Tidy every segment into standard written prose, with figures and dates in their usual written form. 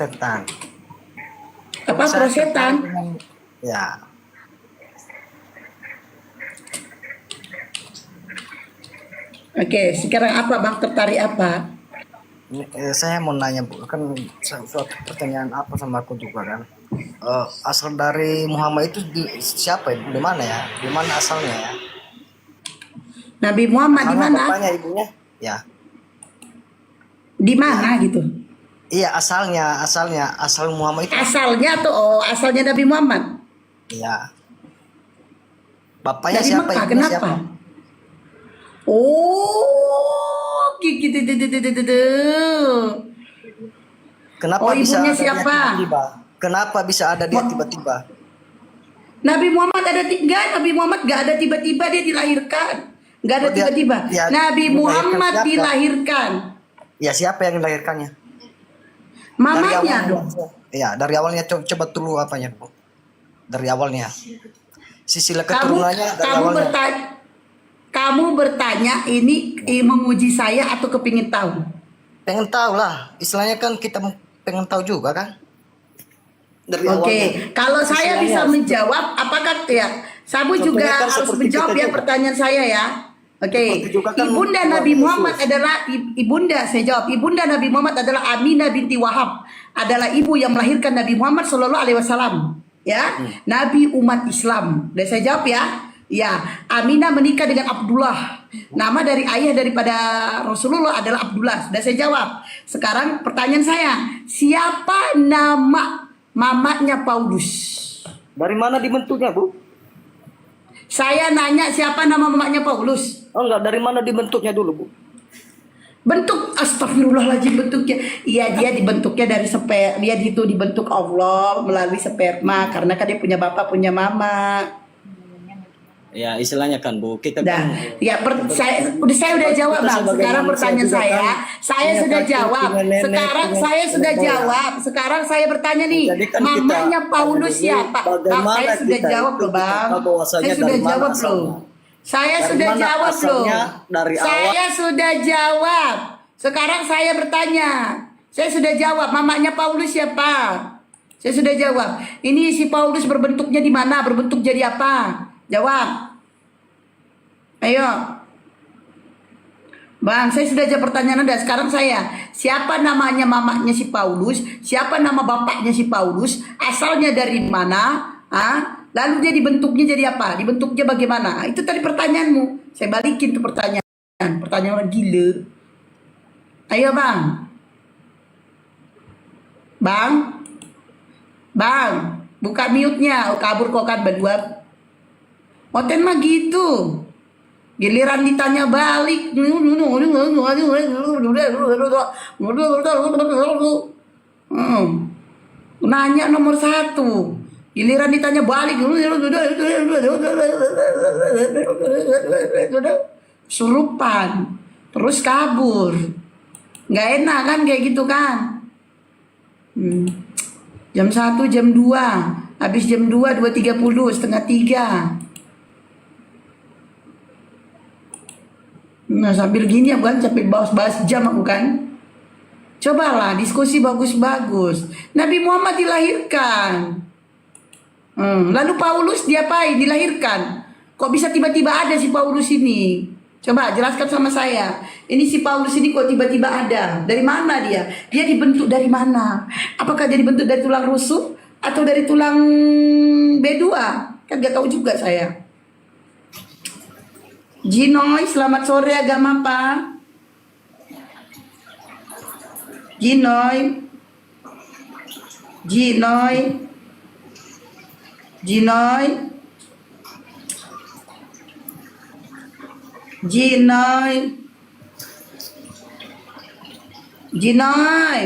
Setan. Apa Saya prosetan? tertarik dengan, ya, Oke, sekarang apa Bang tertarik apa? saya mau nanya Bu, kan suatu pertanyaan apa sama aku juga kan. Asal dari Muhammad itu siapa ya? Di mana ya? Di mana asalnya ya? Nabi Muhammad di Asalnya mana? bapaknya, ibunya? Ya, Di ya. mana gitu? Iya, asal Muhammad itu. Asalnya tuh, asalnya Nabi Muhammad Iya. Bapaknya dari siapa? Mekah. Ibunya Kenapa? siapa? Oh, gitu. Kenapa Oh, bisa ibunya ada dia siapa? tiba-tiba? Kenapa bisa ada dia tiba-tiba? Nabi Muhammad ada tiga. Nabi Muhammad gak ada tiba-tiba dia dilahirkan. Gak ada Oh, dia tiba-tiba. dia Nabi dilahirkan Muhammad siapa? dilahirkan. Ya, siapa yang dilahirkannya? Dari Mamanya awalnya. dong. Ya, dari awalnya coba dulu apanya, Bu? Dari awalnya. Silsilah Kamu keturunannya dari kamu awalnya. bertanya kamu bertanya ini menguji saya atau kepingin tahu? Pengen tahu lah. Istilahnya kan kita pengen tahu juga kan? Dari Oke, awalnya. kalau saya bisa Istilahnya, menjawab, apakah ya? Sabu juga contohnya kan harus seperti menjawab kita ya juga. pertanyaan saya ya. Oke, Seperti juga kan ibunda keluarga Nabi Muhammad Yesus. adalah ibunda. Saya jawab, ibunda Nabi Muhammad adalah Aminah binti Wahab, adalah ibu yang melahirkan Nabi Muhammad Shallallahu Alaihi Wasallam. Ya, Nabi umat Islam. Dan saya jawab ya. Ya, Aminah menikah dengan Abdullah. Nama dari ayah daripada Rasulullah adalah Abdullah. Dan saya jawab. Sekarang pertanyaan saya, siapa nama mamanya Paulus? Dari mana dibentuknya, Bu? Saya nanya siapa nama mamanya Paulus? Oh enggak, dari mana dibentuknya dulu, Bu? Bentuk astagfirullahaladzim bentuknya. Iya, dia dibentuknya dari dia itu dibentuk Allah melalui sperma karena kan dia punya bapak, punya mama. Ya, istilahnya kan, Bu, kita Dah, kan ya saya udah jawab kita Bang. sebagai Sekarang manusia pertanyaan juga saya, kan saya punya sudah kakek, jawab. punya nenek, Sekarang punya saya sudah moyang. jawab. Sekarang saya bertanya nih, Jadi kan kita mamanya Paulus tanya dulu, siapa? Bang, bagaimana saya sudah kita jawab itu loh Bang. kita tahu bahwasanya Saya sudah dari mana jawab asalnya. loh. Saya Dari sudah mana jawab loh. asalnya, dari awal. Saya sudah jawab. Sekarang saya bertanya. Saya sudah jawab. Mamanya Paulus siapa? Saya sudah jawab. Ini si Paulus berbentuknya di mana? Berbentuk jadi apa? Jawab. Ayo. Bang, saya sudah jawab pertanyaan Anda. Sekarang saya, siapa namanya mamanya si Paulus? Siapa nama bapaknya si Paulus? Asalnya dari mana? Lalu dia dibentuknya jadi apa? Dibentuknya bagaimana? Itu tadi pertanyaanmu. Saya balikin tuh pertanyaan. Pertanyaan orang gila. Ayo Bang. Bang, buka mute-nya. Kabur kok kan berdua. Oten mah gitu. Giliran ditanya balik, nanya nomor satu. Giliran ditanya balik, surupan, terus kabur. Nggak enak kan kayak gitu kan? Jam 1, jam 2, habis jam 2, 2.30, setengah 3. Nah sambil gini ya bukan sampai bahas jam aku kan. Cobalah diskusi bagus-bagus. Nabi Muhammad dilahirkan. Lalu Paulus diapain? Dilahirkan. Kok bisa tiba-tiba ada si Paulus ini? Coba jelaskan sama saya. Ini si Paulus ini kok tiba-tiba ada? Dari mana dia? Dia dibentuk dari mana? Apakah dia dibentuk dari tulang rusuk? Atau dari tulang B2? Kan gak tahu juga saya. Jinoy, selamat sore agama apa? Jinoy.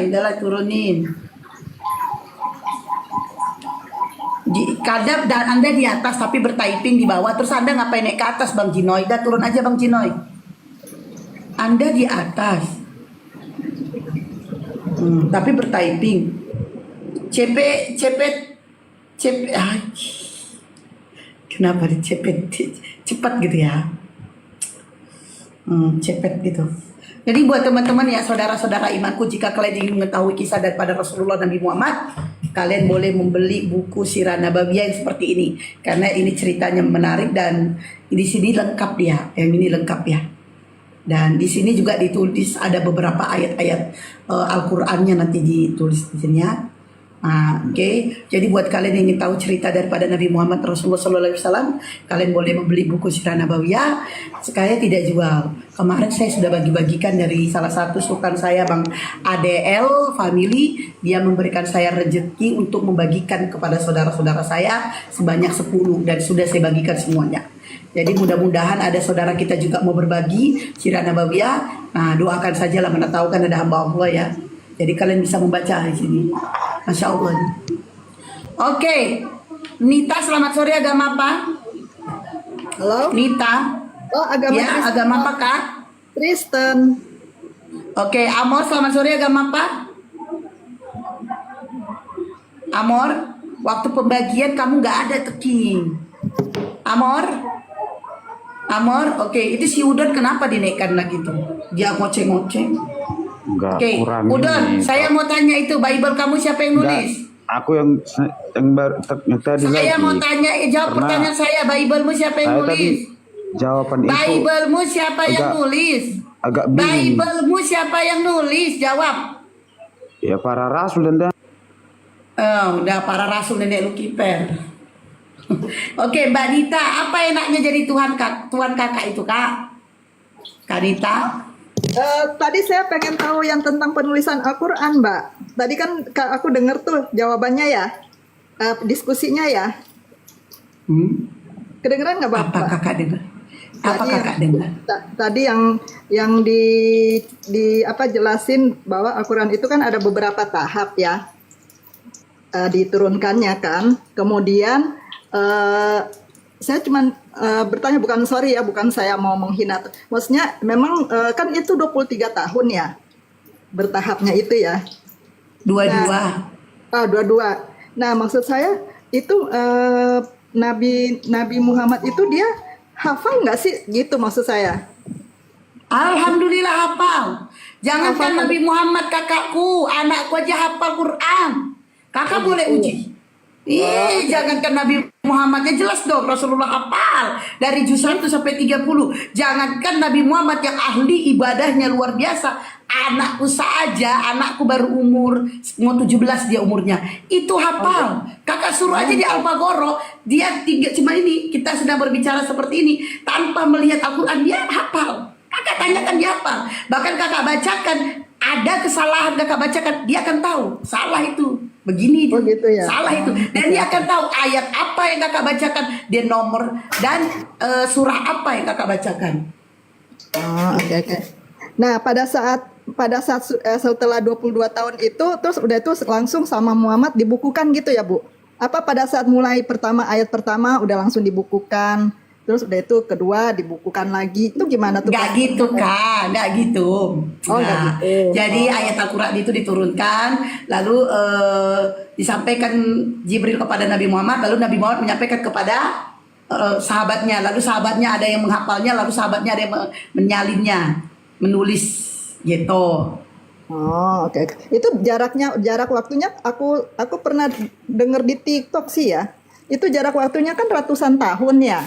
Udahlah turunin. Kadang dan Anda di atas tapi bertyping di bawah. Terus Anda ngapain naik ke atas Bang Jinoy? Dah turun aja Bang Jinoy. Anda di atas tapi bertyping. Kenapa dicepet cepat gitu ya? Cepet gitu. Jadi buat teman-teman ya, saudara-saudara imanku, jika kalian ingin mengetahui kisah daripada Rasulullah Nabi Muhammad, kalian boleh membeli buku Sirah Nabawiyah yang seperti ini, karena ini ceritanya menarik dan di sini lengkap dia. Yang ini lengkap ya. Dan di sini juga ditulis ada beberapa ayat-ayat Al-Qur'annya nanti ditulis di sini ya. Nah, oke. Jadi buat kalian yang ingin tahu cerita daripada Nabi Muhammad Rasulullah SAW, kalian boleh membeli buku Sirah Nabawiyah. Saya tidak jual. Kemarin saya sudah bagi-bagikan dari salah satu sultan saya, Bang ADL Family. Dia memberikan saya rezeki untuk membagikan kepada saudara-saudara saya sebanyak 10 dan sudah saya bagikan semuanya. Jadi mudah-mudahan ada saudara kita juga mau berbagi Sirah Nabawiyah. Nah, doakan saja lah, mana tahu kan ada hamba Allah ya. Jadi kalian bisa membaca di sini. Masya Allah. Oke, Nita, selamat sore. Agama apa? Halo? Nita. Oh, agama Ya, Kristen. agama apa kak? Kristen. Oke, Amor, selamat sore. Agama apa? Amor, waktu pembagian kamu nggak ada teking. Amor, oke, itu si Udon kenapa dinaikkan lagi tuh? Dia ngoceh-ngoceh. Enggak, Oke, kurang Udon, ini. saya mau tanya itu Bible kamu siapa yang Enggak, nulis? aku yang yang tadi lagi. Saya mau tanya, jawab Karena pertanyaan saya. Biblemu siapa yang saya tadi nulis? jawaban itu Biblemu siapa yang agak- nulis? agak bingung. Biblemu siapa yang nulis? Jawab. Ya para rasul dan Oh, udah para rasul nenek lu kiper. Oke, Mbak Dita, apa enaknya jadi Tuhan kakak itu kak? Kak Dita? Tadi saya pengen tahu yang tentang penulisan Al-Quran, Mbak. Tadi kan aku dengar tuh jawabannya ya, diskusinya ya. Kedengeran nggak, Mbak? Apa kakak dengar? Apa Tadi kakak dengar? Tadi yang di apa jelasin bahwa Al-Quran itu kan ada beberapa tahap ya, diturunkannya kan. Kemudian saya cuman bertanya, bukan saya mau menghina. Maksudnya memang kan itu 23 tahun ya bertahapnya itu ya. Dua-dua. Dua-dua. Nah, maksud saya itu Nabi Muhammad itu dia hafal nggak sih gitu maksud saya. Alhamdulillah hafal. Jangankan Hafal. Nabi Muhammad kakakku, anakku aja hafal Quran. Kakak boleh uji. Jangankan Nabi Muhammadnya, jelas dong Rasulullah hafal dari juz 1 sampai 30. Jangankan Nabi Muhammad yang ahli ibadahnya luar biasa, anakku saja, anakku baru umur mau 17 dia umurnya, itu hafal. Kakak suruh aja di Al-Baqarah, dia cuma ini, kita sedang berbicara seperti ini tanpa melihat Al-Quran, dia hafal. Kakak tanyakan dia hafal. Bahkan kakak bacakan, ada kesalahan kakak bacakan, dia akan tahu salah itu begini, Oh, gitu ya. salah itu, dan dia akan tahu ayat apa yang kakak bacakan, dia nomor dan surah apa yang kakak bacakan. Oke. Nah, pada saat setelah 22 tahun itu terus udah itu langsung sama Muhammad dibukukan gitu ya, Bu? Apa pada saat mulai ayat pertama udah langsung dibukukan, terus udah itu kedua dibukukan lagi, itu gimana tuh? Nggak gitu kak, nggak gitu. Oh, nggak Nah, gitu. jadi ayat Al-Quran itu diturunkan, lalu disampaikan Jibril kepada Nabi Muhammad, lalu Nabi Muhammad menyampaikan kepada sahabatnya, lalu sahabatnya ada yang menghafalnya, lalu sahabatnya ada yang menyalinnya, menulis gitu. Oke. Itu jarak waktunya aku pernah dengar di TikTok sih ya. Itu jarak waktunya kan ratusan tahun ya.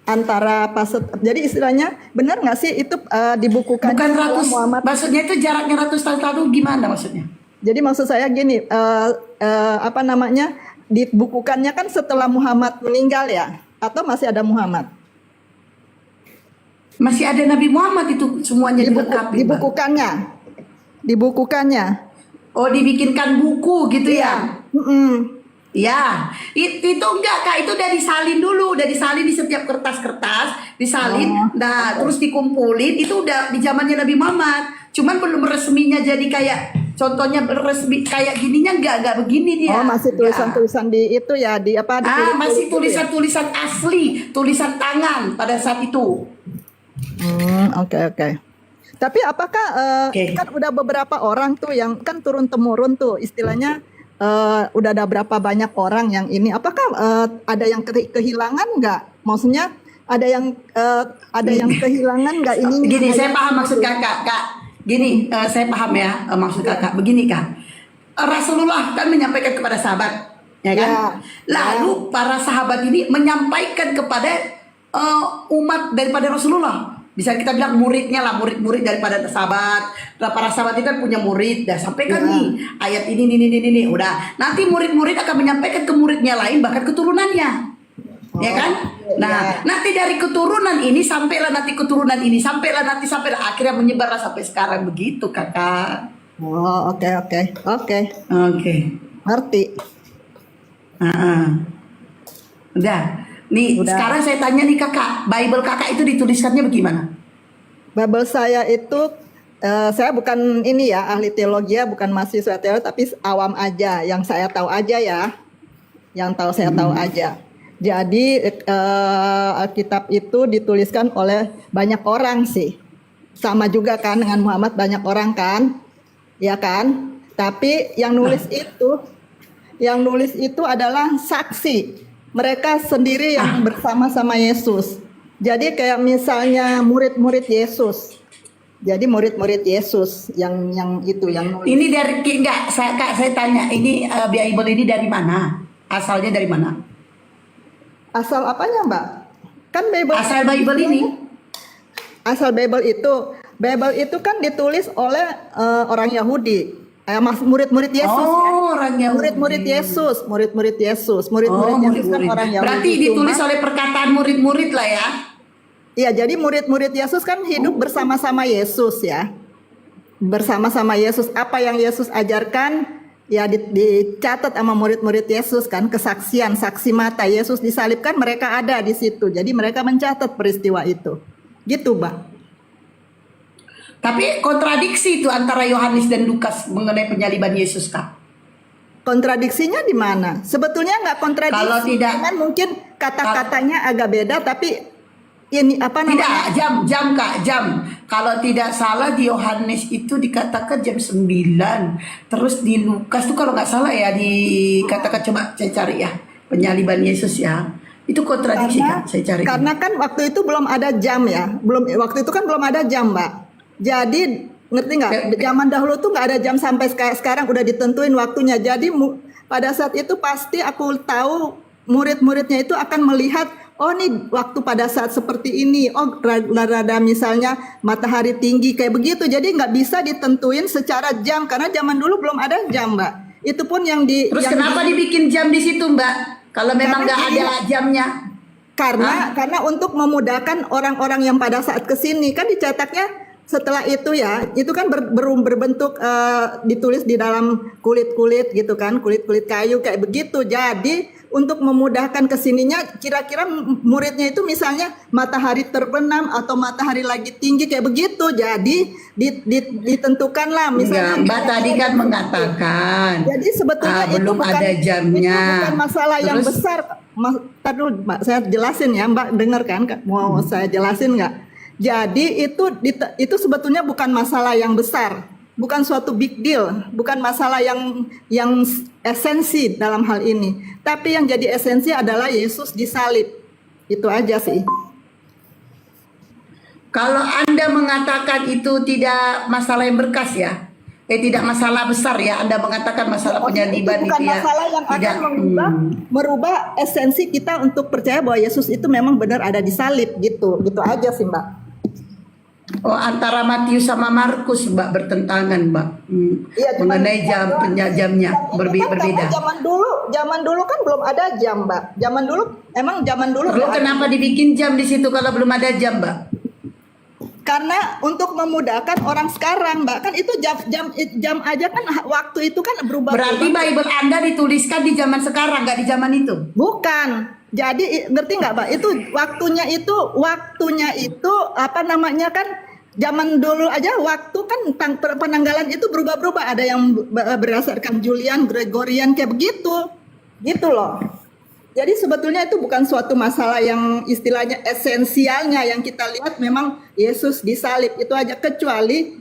Antara jadi istilahnya benar nggak sih itu dibukukan Bukan setelah ratus, Muhammad. maksudnya itu jaraknya ratus tahun lalu gimana maksudnya? Jadi maksud saya gini, apa namanya, dibukukannya kan setelah Muhammad meninggal ya, atau masih ada Muhammad? Masih ada Nabi Muhammad, itu semuanya dilengkapi. Mbak. Dibukukannya. Oh, dibikinkan buku gitu ya? Mm-mm. Ya, itu enggak kak, itu udah disalin dulu, udah disalin di setiap kertas-kertas, disalin, nah terus dikumpulin, itu udah di zamannya Nabi Muhammad. Cuman belum resminya jadi kayak, contohnya resmi kayak gininya enggak begini dia. Oh, masih tulisan-tulisan di itu ya, di apa? Masih tulisan-tulisan asli, tulisan tangan pada saat itu. Oke. Tapi apakah kan udah beberapa orang tuh yang kan turun temurun tuh istilahnya, udah ada berapa banyak orang yang ini? Apakah ada yang kehilangan nggak? Maksudnya ada yang kehilangan nggak ini? Gini, saya paham maksud kakak, kak. Gini, saya paham ya maksud kakak. Begini kak, Rasulullah kan menyampaikan kepada sahabat, ya kan? Ya, Lalu para sahabat ini menyampaikan kepada umat daripada Rasulullah. Bisa kita bilang muridnya lah, murid-murid daripada sahabat. Nah, para sahabat itu kan punya murid. Dah sampaikan nih ayat ini. Udah. Nanti murid-murid akan menyampaikan ke muridnya lain, bahkan keturunannya. Ya kan? Nah, nanti dari keturunan ini sampailah sampailah akhirnya menyebarlah sampai sekarang begitu, kakak. Oh, oke. Oke. Ngerti. Udah. Nih, Udah. sekarang saya tanya nih kakak, Bible kakak itu dituliskannya bagaimana? Bible saya itu saya bukan ini ya ahli teologi ya, bukan mahasiswa teologi, tapi awam aja, yang saya tahu aja ya, saya tahu aja. Jadi Alkitab itu dituliskan oleh banyak orang sih, sama juga kan dengan Muhammad, banyak orang kan, ya kan. Tapi yang nulis itu adalah saksi. Mereka sendiri yang bersama-sama Yesus. Jadi kayak misalnya murid-murid Yesus. Jadi murid-murid Yesus yang itu yang nulis. Ini dari enggak, saya tanya, ini Bible ini dari mana? Asalnya dari mana? Asal apanya, Mbak? Kan Bible. Asal Bible ini. Asal Bible itu kan ditulis oleh orang Yahudi. Murid-murid Yesus. Oh, orang Yahudi. Murid-murid Yesus. Murid-murid Yesus kan orang Yahudi. Berarti ditulis oleh perkataan murid-murid lah ya. Iya, jadi murid-murid Yesus kan hidup bersama-sama Yesus ya. Bersama-sama Yesus. Apa yang Yesus ajarkan ya dicatat sama murid-murid Yesus kan. Kesaksian, saksi mata Yesus disalibkan, mereka ada di situ. Jadi mereka mencatat peristiwa itu. Gitu, Mbak. Tapi kontradiksi itu antara Yohanes dan Lukas mengenai penyaliban Yesus, Kak. Kontradiksinya di mana? Sebetulnya nggak kontradiksi. Kalau tidak, kan mungkin kata-katanya agak beda, tapi ini apa namanya? Tidak, jam Kak, jam. Kalau tidak salah di Yohanes itu dikatakan jam 9. Terus di Lukas tuh kalau nggak salah ya dikatakan, coba saya cari ya, penyaliban Yesus ya. Itu kontradiksi kan, saya cari. Karena kan waktu itu belum ada jam ya. Waktu itu kan belum ada jam, Mbak. Jadi ngerti nggak? Zaman dahulu tuh nggak ada jam, sampai sekarang udah ditentuin waktunya. Jadi pada saat itu pasti aku tahu murid-muridnya itu akan melihat, oh nih waktu pada saat seperti ini, oh rada misalnya matahari tinggi kayak begitu. Jadi nggak bisa ditentuin secara jam karena zaman dulu belum ada jam, Mbak. Itu pun Terus kenapa dibikin jam di situ, Mbak? Kalau memang nggak ada jamnya? Karena untuk memudahkan orang-orang yang pada saat kesini kan dicetaknya. Setelah itu ya, itu kan berbentuk ditulis di dalam kulit-kulit gitu kan, kulit-kulit kayu kayak begitu. Jadi untuk memudahkan kesininya, kira-kira muridnya itu misalnya matahari terbenam atau matahari lagi tinggi kayak begitu. Jadi ditentukanlah misalnya. Mbak tadi kan mengatakan. Jadi sebetulnya itu belum ada jamnya. Itu bukan masalah yang besar. Tadi Mbak, saya jelasin ya, Mbak dengar kan? Mau saya jelasin nggak? Jadi itu sebetulnya bukan masalah yang besar, bukan suatu big deal, bukan masalah yang esensi dalam hal ini. Tapi yang jadi esensi adalah Yesus disalib. Itu aja sih. Kalau Anda mengatakan itu tidak masalah yang berkas ya, tidak masalah besar ya, Anda mengatakan masalah penyaliban itu bukan itu ya, masalah yang akan merubah esensi kita untuk percaya bahwa Yesus itu memang benar ada di salib gitu aja sih, Mbak. Oh, antara Matius sama Markus, Mbak, bertentangan, Mbak. Iya, mengenai jamnya berbeda. Zaman dulu kan belum ada jam, Mbak. Zaman dulu. Lalu kenapa dibikin jam di situ kalau belum ada jam, Mbak? Karena untuk memudahkan orang sekarang, Mbak, kan itu jam aja kan, waktu itu kan berubah. Berarti Bible Anda dituliskan di zaman sekarang, nggak di zaman itu? Bukan. Jadi ngerti nggak, Mbak? Itu waktunya itu apa namanya kan? Zaman dulu aja waktu kan penanggalan itu berubah-berubah. Ada yang berdasarkan Julian, Gregorian kayak begitu, gitu loh. Jadi sebetulnya itu bukan suatu masalah yang istilahnya esensialnya yang kita lihat memang Yesus disalib itu aja, kecuali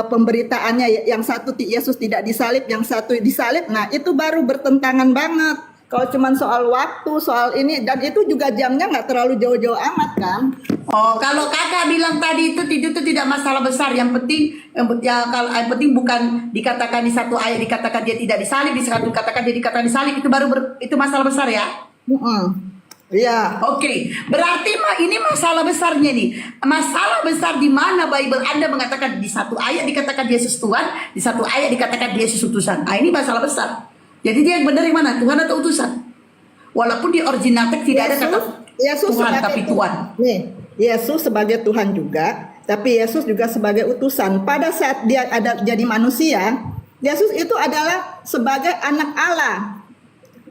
pemberitaannya yang satu Yesus tidak disalib, yang satu disalib. Nah, itu baru bertentangan banget. Kalau cuman soal waktu, soal ini, dan itu juga jamnya nggak terlalu jauh-jauh amat kan? Oh, kalau kakak bilang tadi itu tidak masalah besar. Yang penting, ya kalau yang penting bukan dikatakan di satu ayat dikatakan dia tidak disalib, di satu dikatakan dia dikatakan disalib, itu baru itu masalah besar ya. Iya. Oke, berarti ini masalah besarnya nih. Masalah besar di mana Bible Anda mengatakan di satu ayat dikatakan Yesus Tuhan, di satu ayat dikatakan Yesus utusan. Ah, ini masalah besar. Jadi dia yang benar yang mana? Tuhan atau utusan? Walaupun di original text tidak ada kata Yesus Tuhan sebagai tapi Tuhan. Nih, Yesus sebagai Tuhan juga, tapi Yesus juga sebagai utusan. Pada saat dia ada jadi manusia, Yesus itu adalah sebagai anak Allah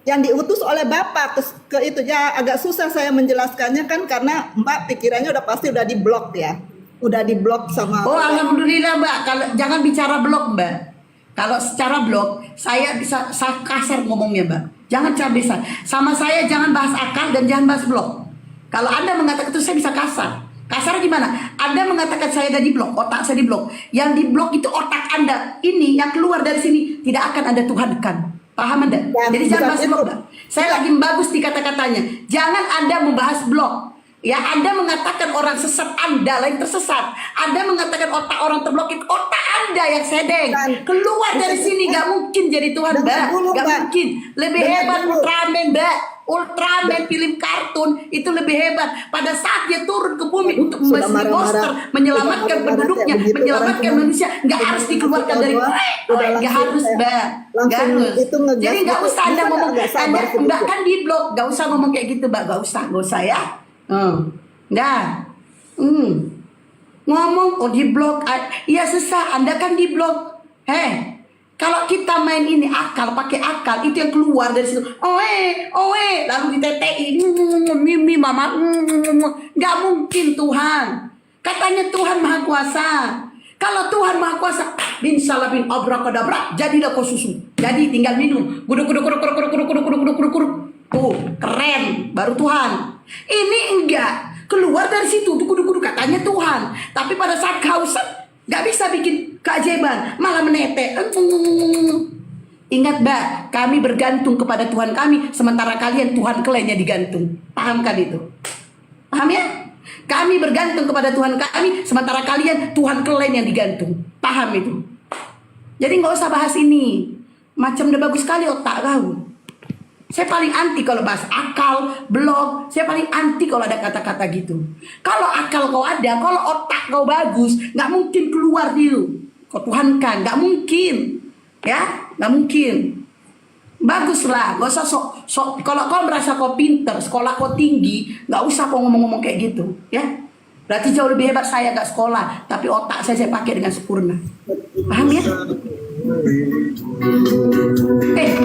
yang diutus oleh Bapa ke itu. Ya agak susah saya menjelaskannya kan karena Mbak pikirannya udah diblok ya. Udah diblok sama Oh, alhamdulillah Mbak. Kalau jangan bicara blok Mbak. Kalau secara blog, saya bisa kasar ngomongnya Mbak. Jangan cabisa. Sama saya jangan bahas akal dan jangan bahas blog. Kalau Anda mengatakan itu saya bisa kasar. Kasar gimana? Anda mengatakan saya ada di blok, otak saya di blok. Yang di blok itu otak Anda. Ini yang keluar dari sini tidak akan Anda tuhankan. Paham Anda? Jadi jangan bahas blog Mbak. Saya lagi bagus di kata-katanya. Jangan Anda membahas blog. Ya, Anda mengatakan orang sesat, Anda lain tersesat. Anda mengatakan otak orang terblokir, otak Anda yang sedeng. Keluar dari sini, gak mungkin jadi Tuhan, Mbak. Gak mungkin. Lebih hebat Ultraman, Mbak. Ultraman film kartun itu lebih hebat. Pada saat dia turun ke bumi untuk membasmi monster, menyelamatkan penduduknya, menyelamatkan manusia, gak harus dikeluarkan dari gak harus, Mbak. Gak harus. Jadi gak usah Anda ngomong, Anda Mbak kan di blog, gak usah ngomong kayak gitu, Mbak. Gak usah ya. Ngomong di blog, iya susah. Anda kan di blog. Kalau kita main ini akal, pakai akal, itu yang keluar dari situ. Lalu ditetei, mimi mama, nggak mungkin Tuhan. Katanya Tuhan Maha Kuasa. Kalau Tuhan Maha Kuasa, bin salah bin abrakadabra, jadilah kau susu. Jadi tinggal minum. Guduk. Tuh, keren, baru Tuhan. Ini enggak keluar dari situ, kudu katanya Tuhan. Tapi pada saat kehausan nggak bisa bikin keajaiban, malah menetek. Ingat Mbak, kami bergantung kepada Tuhan kami, sementara kalian Tuhan kalian yang digantung. Paham kan itu? Paham ya? Kami bergantung kepada Tuhan kami, sementara kalian Tuhan kalian yang digantung. Paham itu? Jadi nggak usah bahas ini. Macam udah bagus sekali otak kau. Saya paling anti kalau bahas akal, blog. Saya paling anti kalau ada kata-kata gitu. Kalau akal kau ada, kalau otak kau bagus, nggak mungkin keluar itu. Kau tuhankan, nggak mungkin, ya, nggak mungkin. Baguslah, gak usah sok. Kalau kau merasa kau pinter, sekolah kau tinggi, nggak usah kau ngomong-ngomong kayak gitu, ya. Berarti jauh lebih hebat saya nggak sekolah, tapi otak saya pakai dengan sempurna. Paham ya?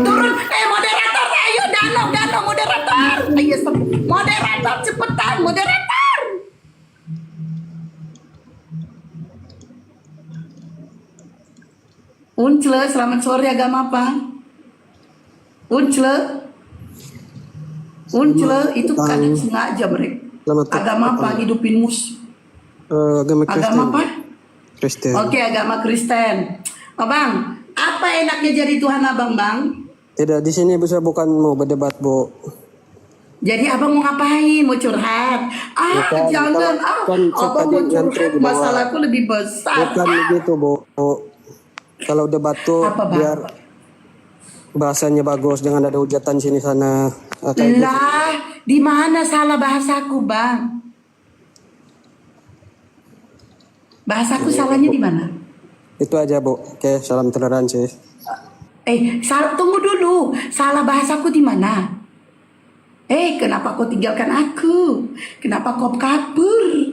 Turun, moderator, ayo danau moderator. Ayo moderator cepetan, moderator. Uncle, selamat sore, agama apa? Uncle itu kan sengaja mereka. Agama apa? Hidupin musuh. Agama Kristen. Agama apa? Kristen. Oke, agama Kristen. Bang, apa enaknya jadi Tuhan abang, Bang? Tidak, di sini bisa bukan mau berdebat, Bu. Jadi abang mau ngapain? Mau curhat? Bukan, Jangan. Abang mau curhat, masalahku lebih besar. Bukan begitu, Bu. Kalau debat tuh biar bahasanya bagus, jangan ada hujatan sini sana. Lah, di mana salah bahasaku, Bang? Bahasaku salahnya di mana? Itu aja, Bu. Oke, salam toleransi. Tunggu dulu. Salah bahasaku di mana? Kenapa kau tinggalkan aku? Kenapa kau kabur?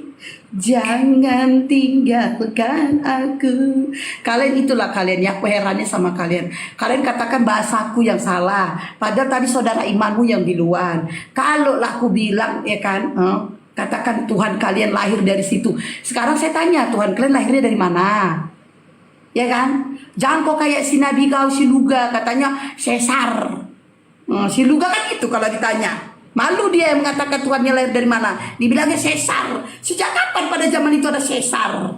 Jangan tinggalkan aku. Kalian itulah kalian ya, aku herannya sama kalian. Kalian katakan bahasaku yang salah, padahal tadi saudara imanmu yang di luar. Kalau lah aku bilang ya kan, katakan Tuhan kalian lahir dari situ. Sekarang saya tanya, Tuhan kalian lahirnya dari mana? Ya kan? Jangan kok kayak si Nabi kau si Luga katanya sesar. Si Luga kan itu kalau ditanya. Malu dia yang mengatakan Tuhannya lahir dari mana. Dibilangnya sesar. Sejak kapan pada zaman itu ada sesar?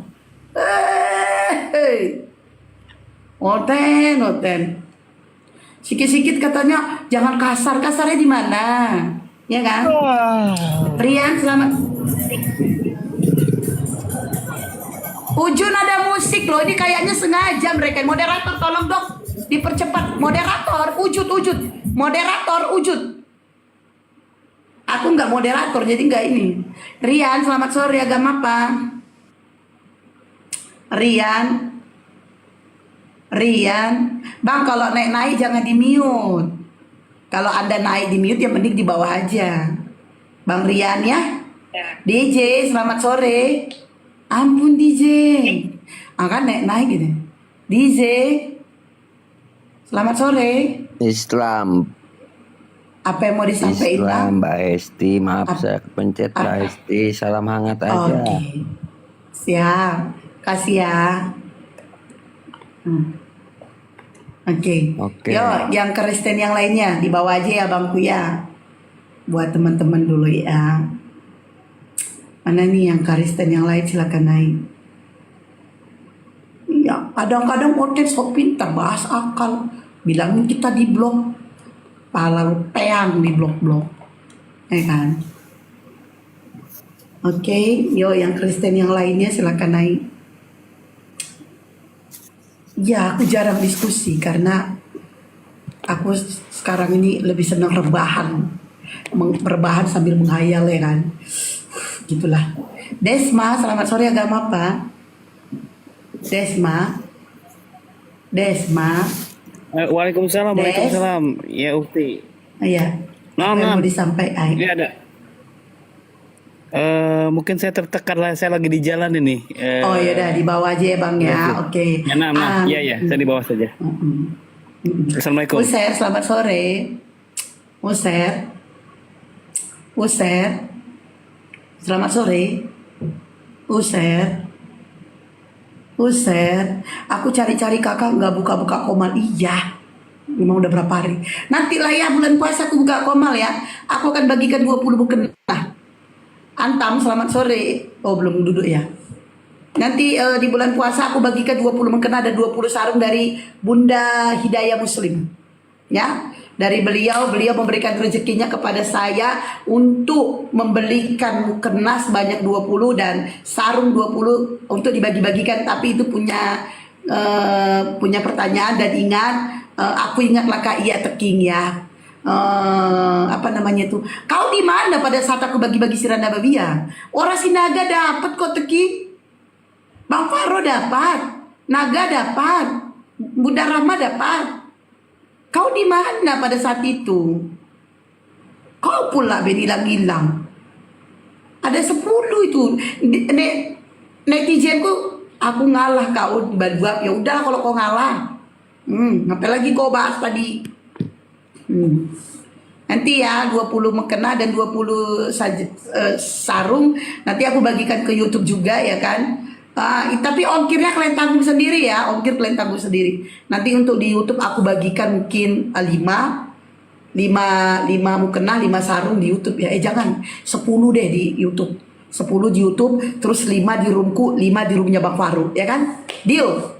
Oten. Sikit-sikit katanya jangan kasar. Kasarnya di mana? Ya kan? Rian, selamat. Ujun ada musik loh. Ini kayaknya sengaja mereka. Moderator tolong dong dipercepat. Moderator, Ujud. Moderator, Ujud. Aku nggak moderator jadi nggak ini. Rian, selamat sore. Agama apa? Rian, Bang, kalau naik jangan di mute. Kalau Anda naik di mute ya mending di bawah aja. Bang Rian ya. DJ, selamat sore. Ampun DJ. Kan naik gitu. DJ, selamat sore. Islam. Apa yang mau disampaikan? Islam, Mbak Esti. Maaf saya kepencet Mbak Esti. Salam hangat aja. Oke. Siap. Kasih ya. Oke. Yo, yang Kristen yang lainnya di bawah aja ya bangku ya. Buat teman-teman dulu ya. Mana nih yang Kristen yang lain silakan naik. Ya, kadang-kadang konten sok pintar bahas akal. Bilangin kita di blog. Pala lu peang di blog-blog. Ya kan? Oke, yo yang Kristen yang lainnya silakan naik. Ya, aku jarang diskusi karena aku sekarang ini lebih senang rebahan. Rebahan sambil menghayal ya kan. Gitulah. Desma, selamat sore. Agama apa? Desma. Waalaikumsalam. Waalaikumsalam. Ya Ukti. Iya. Apa yang mau disampaikan? Ini ada. Mungkin saya tertekan lah, saya lagi di jalan ini. Oh ya udah di bawah aja ya Bang ya. Oke. Ya, nah. Iya, saya di bawah saja. Assalamualaikum. User, selamat sore. User. Selamat sore. User. Aku cari-cari kakak nggak buka-buka komal. Iya. Memang udah berapa hari. Nantilah ya bulan puasa aku buka komal ya. Aku akan bagikan 20 mukena. Antam, selamat sore. Oh belum duduk ya. Nanti di bulan puasa aku bagikan 20 mukena, ada 20 sarung dari Bunda Hidayah Muslim. Ya. Dari beliau memberikan rezekinya kepada saya untuk membelikan mukena sebanyak 20 dan sarung 20 untuk dibagi-bagikan, tapi itu punya pertanyaan dan ingat aku ingatlah Kak Iya Teking ya. Apa namanya itu? Kau di mana pada saat aku bagi-bagi Siranda Babia? Orang Sinaga dapat kok Teking. Bang Faro dapat, Naga dapat, Bunda Rahma dapat. Kau di mana pada saat itu? Kau pula hilang-hilang. Ada 10 itu. Netizenku, aku ngalah kau berdua. Ya udah kalau kau ngalah. Ngapain lagi kau bahas tadi? Nanti ya 20 mukena dan 20 sarung nanti aku bagikan ke YouTube juga ya kan. Tapi ongkirnya kalian tanggung sendiri ya. Ongkir kalian tanggung sendiri. Nanti untuk di YouTube aku bagikan mungkin 5 mukena, 5 sarung di YouTube ya. Jangan 10 deh di YouTube. 10 di YouTube, terus 5 di roomku, 5 di roomnya Bang Faru, ya kan? Deal.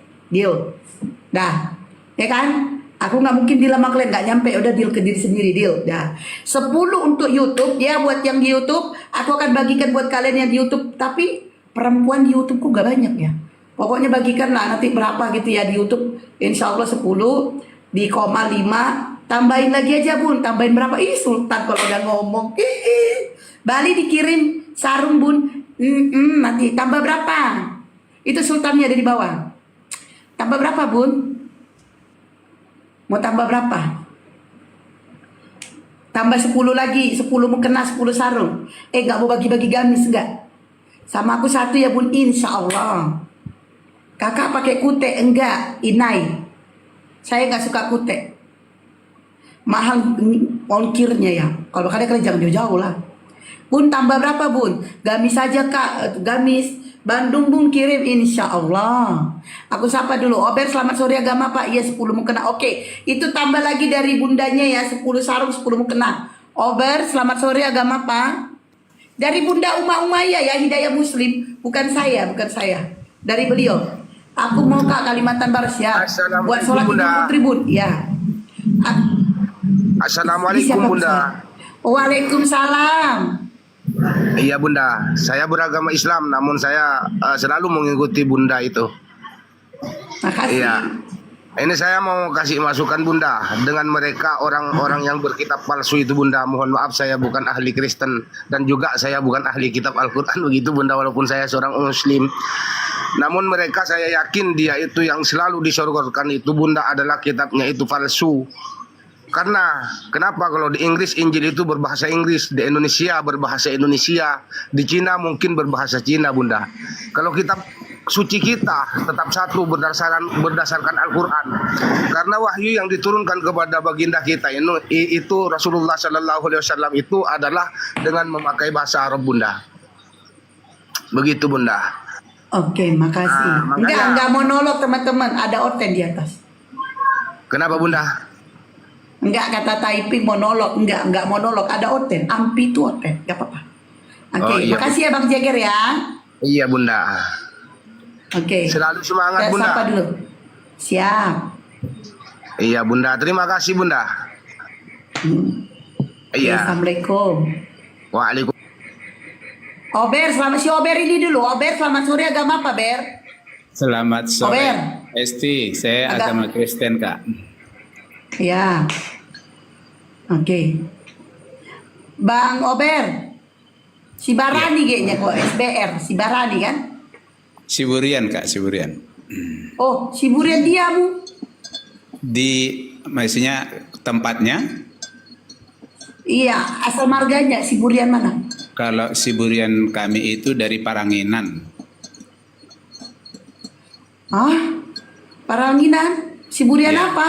Dah, ya kan? Aku nggak mungkin deal sama kalian, nggak nyampe. Udah deal ke diri sendiri, deal. Dah. 10 untuk YouTube ya, buat yang di YouTube. Aku akan bagikan buat kalian yang di YouTube. Tapi perempuan di YouTubeku gak banyak ya. Pokoknya bagikan lah nanti berapa gitu ya di YouTube. Insya Allah 10 di koma 5. Tambahin lagi aja Bun. Tambahin berapa? Sultan kalau udah ngomong. Bali dikirim sarung Bun. Nanti tambah berapa? Itu sultannya ada di bawah. Tambah berapa Bun? Mau tambah berapa? Tambah 10 lagi. 10 mukena, 10 sarung. Gak mau bagi-bagi gamis enggak? Sama aku 1 ya Bun, insya Allah. Kakak pakai kutek enggak? Inai. Saya nggak suka kutek. Mahal ongkirnya ya. Kalau kalian jangan jauh-jauh lah. Bun tambah berapa Bun? Gamis saja Kak. Gamis Bandung Bun kirim insya Allah. Aku sapa dulu. Ober selamat sore agama Pak. Iya 10 mukena. Oke. Itu tambah lagi dari bundanya ya. 10 sarung 10 mukena. Ober selamat sore agama Pak. Dari Bunda Umayyah ya, Hidayah Muslim, bukan saya. Dari beliau. Aku mau Kak Kalimantan Barat siap. Buat sholat Idul Fitri Bun. Ya. Assalamualaikum Siapa Bunda. Waalaikumsalam. Iya Bunda, saya beragama Islam, namun saya selalu mengikuti Bunda itu. Makasih. Iya. Ini saya mau kasih masukan Bunda dengan mereka orang-orang yang berkitab palsu itu Bunda. Mohon maaf saya bukan ahli Kristen dan juga saya bukan ahli kitab Al-Quran begitu Bunda, walaupun saya seorang Muslim. Namun mereka saya yakin dia itu yang selalu disorgorkan itu Bunda adalah kitabnya itu palsu. Karena kenapa kalau di Inggris Injil itu berbahasa Inggris, di Indonesia berbahasa Indonesia, di Cina mungkin berbahasa Cina Bunda. Kalau kitab suci kita tetap satu berdasarkan Al-Quran. Karena wahyu yang diturunkan kepada baginda kita itu Rasulullah Sallallahu Alaihi Wasallam itu adalah dengan memakai bahasa Arab Bunda. Begitu Bunda. Oke, makasih. Makanya- Enggak monolog teman-teman, ada Oten di atas. Kenapa Bunda? Enggak kata typing monolog, enggak monolog, ada Oten. Ampi itu Oten, enggak apa-apa. Oke, Oh, iya. makasih ya Bang Jagger ya. Iya Bunda. Oke. Selalu semangat Kita Bunda. sapa dulu. Siap. Iya Bunda, terima kasih Bunda. Oke, Iya. Assalamualaikum. Waalaikumsalam. Ober, selamat si Ober ini dulu. Ober, selamat sore, agama apa, Ber? Selamat sore. Ober. Esti, saya Agak- agama Kristen, Kak. Ya. Oke. Bang Ober. Si Barani kayaknya kok SBR, si Barani kan? Siburian, Kak, Siburian. Oh, si Burian diamu. Maksudnya tempatnya, Iya, asal marganya si Burian mana? kalau Siburian kami itu dari Paranginan. Hah? Paranginan? Si Burian Ya. apa?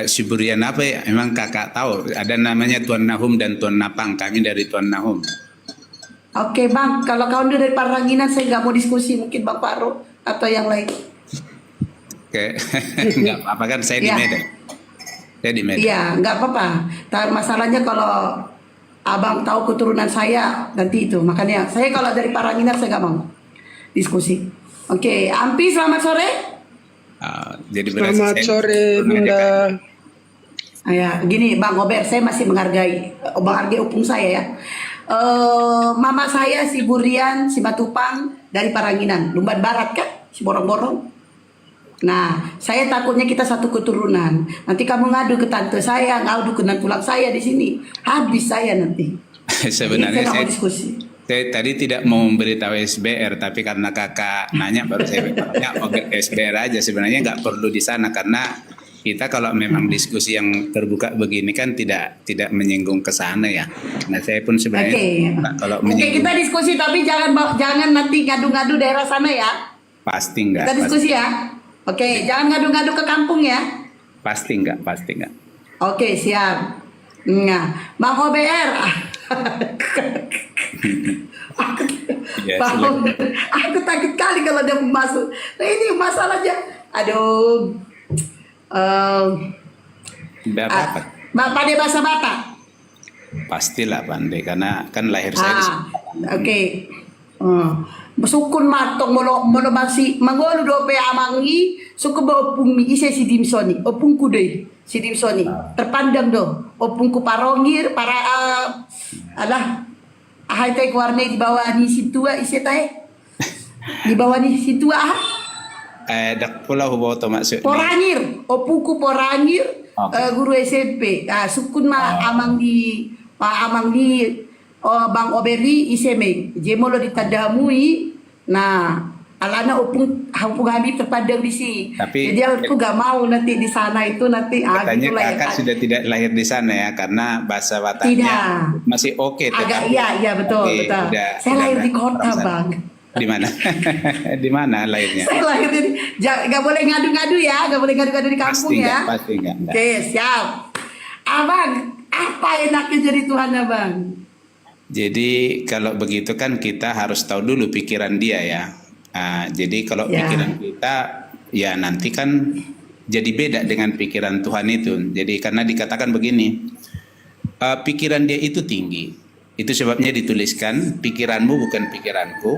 Siburian apa ya? Emang Kakak tahu? Ada namanya Tuan Nahum dan Tuan Napang. Kami dari Tuan Nahum. Oke Bang, kalau kau dari Paranginan saya nggak mau diskusi, mungkin Bang Faro atau yang lain. Oke, nggak apa-apa kan saya di Ya. Medan. Saya di Medan. Iya, nggak apa-apa. Masalahnya kalau abang tahu keturunan saya nanti itu. Makanya saya kalau dari Paranginan saya nggak mau diskusi. Oke, Ampi selamat sore. Jadi Selamat sore Bunda. Ya, gini Bang Ober, saya masih menghargai opung saya ya. Mama saya si Burian, si Matupang dari Paranginan, Lumban Barat kan, si Borong-Borong. Nah, saya takutnya kita satu keturunan. Nanti kamu ngadu ke tante saya, ngadu ke tulang saya di sini. Habis saya nanti. Sebenarnya Jadi saya nggak mau saya diskusi. tadi tidak mau memberitahu SBR, tapi karena kakak nanya baru saya bertanya SBR aja. Sebenarnya nggak perlu di sana karena kita kalau memang diskusi yang terbuka begini kan tidak menyinggung ke sana ya. Nah saya pun sebenarnya kalau Oke, menyinggung kita diskusi tapi jangan nanti ngadu-ngadu daerah sana ya. pasti nggak. Kita diskusi ya. Oke, jangan ngadu-ngadu ke kampung ya. Pasti nggak. Oke, siap. Nah, Bang OBR. Ya, Bang, silakan. aku takut kali kalau dia masuk. Nah, ini masalahnya. Aduh. Tidak apa-apa. Pandai bahasa Batak. Pastilah pandai karena kan lahir saya di sini. Oke. Sukun matong molo masih mangolo do pe amangi suku ba opung mi ise si dimsoni opung ku deh si dimsoni terpandang do opung ku parongir para alah ahai tai warna di bawah ni situa ise tai di bawah ni situa Dak pula hubo to maksud. porangir opung ku porangir guru SMP sukun ma amang di Bang Oberi iseme jemolo ditadamui nah alana opung Habib terpadang di sini. Tapi jadi aku gak mau nanti di sana itu nanti katanya gitulah ya, kakak kan. sudah tidak lahir di sana ya karena bahasa Bataknya Tidak. masih oke. Agak tetapi- iya betul Oke, betul. udah Saya lahir di kota orang sana. Bang. Di mana? Di mana lahirnya? Saya lahir di gak boleh ngadu-ngadu ya, gak boleh ngadu-ngadu di kampung Pasti ya. enggak, pasti enggak. Oke siap. Abang apa enaknya jadi Tuhan Abang? Jadi kalau begitu kan kita harus tahu dulu pikiran dia ya. Jadi kalau Ya. pikiran kita ya nanti kan jadi beda dengan pikiran Tuhan itu. Jadi karena dikatakan begini, pikiran dia itu tinggi. Itu sebabnya dituliskan pikiranmu bukan pikiranku,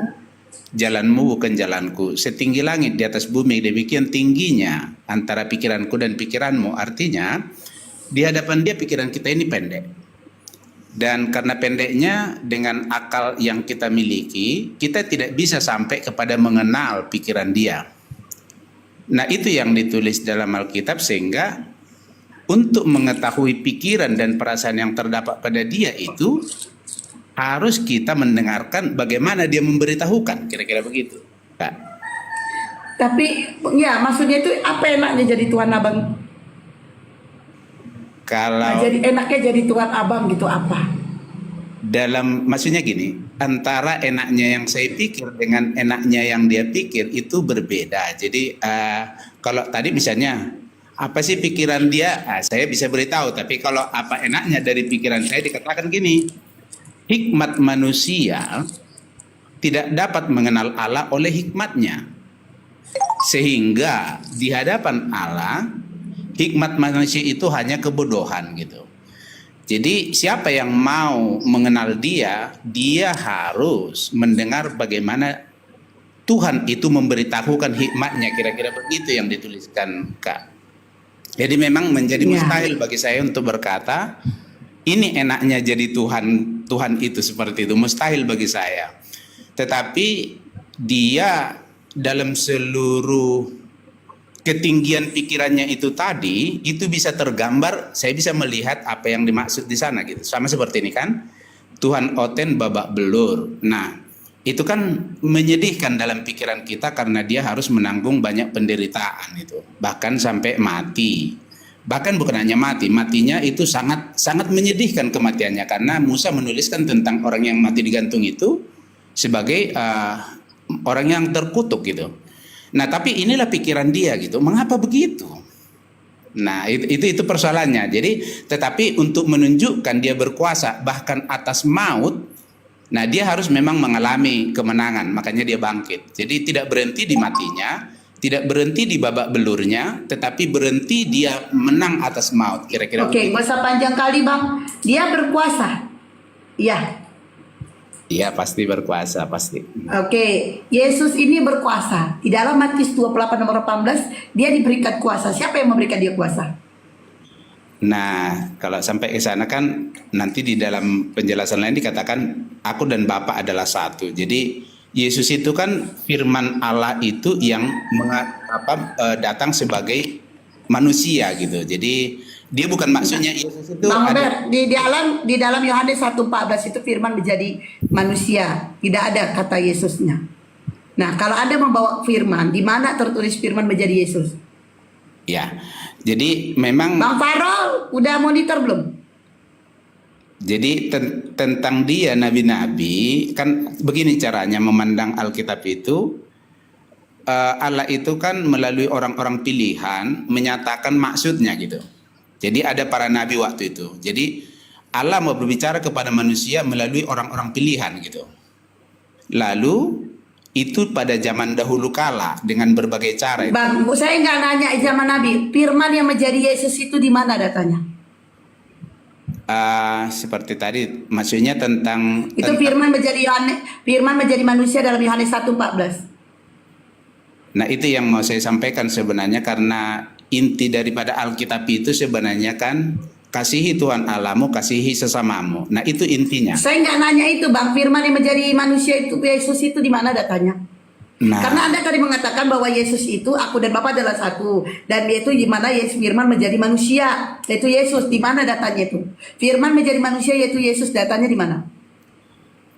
jalanmu bukan jalanku. Setinggi langit di atas bumi demikian tingginya antara pikiranku dan pikiranmu. Artinya Di hadapan dia pikiran kita ini pendek. Dan karena pendeknya dengan akal yang kita miliki, kita tidak bisa sampai kepada mengenal pikiran dia. Nah, itu yang ditulis dalam Alkitab, sehingga untuk mengetahui pikiran dan perasaan yang terdapat pada dia itu harus kita mendengarkan bagaimana dia memberitahukan, kira-kira begitu, Kak. Tapi ya maksudnya itu apa enaknya jadi Tuhan Abang? Kalau Jadi enaknya jadi Tuhan Abang gitu apa? maksudnya gini, antara enaknya yang saya pikir dengan enaknya yang dia pikir itu berbeda. Jadi kalau tadi misalnya apa sih pikiran dia, saya bisa beritahu. Tapi kalau apa enaknya dari pikiran saya, dikatakan gini, hikmat manusia tidak dapat mengenal Allah oleh hikmatnya, sehingga di hadapan Allah hikmat manusia itu hanya kebodohan gitu. Jadi siapa yang mau mengenal dia, dia harus mendengar bagaimana Tuhan itu memberitahukan hikmatnya, kira-kira begitu yang dituliskan, Kak. Jadi memang menjadi mustahil bagi saya untuk berkata ini enaknya jadi Tuhan itu seperti itu, mustahil bagi saya. Tetapi dia dalam seluruh ketinggian pikirannya itu tadi, itu bisa tergambar, saya bisa melihat apa yang dimaksud di sana gitu. Sama seperti ini kan, Tuhan oten babak belur. Nah, itu kan menyedihkan dalam pikiran kita karena dia harus menanggung banyak penderitaan itu, bahkan sampai mati. Bahkan bukan hanya mati, matinya itu sangat sangat menyedihkan kematiannya, karena Musa menuliskan tentang orang yang mati digantung itu sebagai orang yang terkutuk gitu. Nah, tapi inilah pikiran dia gitu. Mengapa begitu? Nah, itu persoalannya. Jadi, tetapi untuk menunjukkan dia berkuasa bahkan atas maut, nah dia harus memang mengalami kemenangan, makanya dia bangkit. Jadi tidak berhenti di matinya, tidak berhenti di babak belurnya, tetapi berhenti dia menang atas maut. Kira-kira Oke, nggak usah panjang kali Bang. Dia berkuasa. Iya. Iya, pasti berkuasa, pasti. Oke, Yesus ini berkuasa. Di dalam Matius 28 nomor 18, dia diberikan kuasa. Siapa yang memberikan dia kuasa? Nah, kalau sampai ke sana kan nanti di dalam penjelasan lain dikatakan aku dan Bapa adalah satu. Jadi Yesus itu kan firman Allah itu yang datang sebagai manusia gitu. Jadi dia bukan maksudnya Yesus itu Bang Robert, di dalam Yohanes 1:14 itu firman menjadi manusia. Tidak ada kata Yesusnya. Nah, kalau Anda membawa firman, di mana tertulis firman menjadi Yesus? Ya. Jadi memang Bang Farol, udah monitor belum? Jadi tentang dia nabi-nabi kan begini caranya memandang Alkitab itu. Allah itu kan melalui orang-orang pilihan menyatakan maksudnya gitu. Jadi ada para nabi waktu itu. Jadi Allah mau berbicara kepada manusia melalui orang-orang pilihan gitu. Lalu itu pada zaman dahulu kala dengan berbagai cara. Bang, saya nggak nanya zaman Nabi. Firman yang menjadi Yesus itu di mana datanya? Seperti tadi, maksudnya tentang Itu firman menjadi manusia dalam Yohanes 1:14. Nah, itu yang mau saya sampaikan sebenarnya, karena inti daripada Alkitab itu sebenarnya kan kasihi Tuhan Allahmu, kasihi sesamamu. Nah, itu intinya. Saya nggak nanya itu, Bang. Firman yang menjadi manusia itu Yesus itu di mana datanya? Nah, Karena Anda tadi mengatakan bahwa Yesus itu aku dan Bapa adalah satu, dan itu di mana Yesus firman menjadi manusia, yaitu Yesus. Di mana datanya itu? Firman menjadi manusia yaitu Yesus, datanya di mana?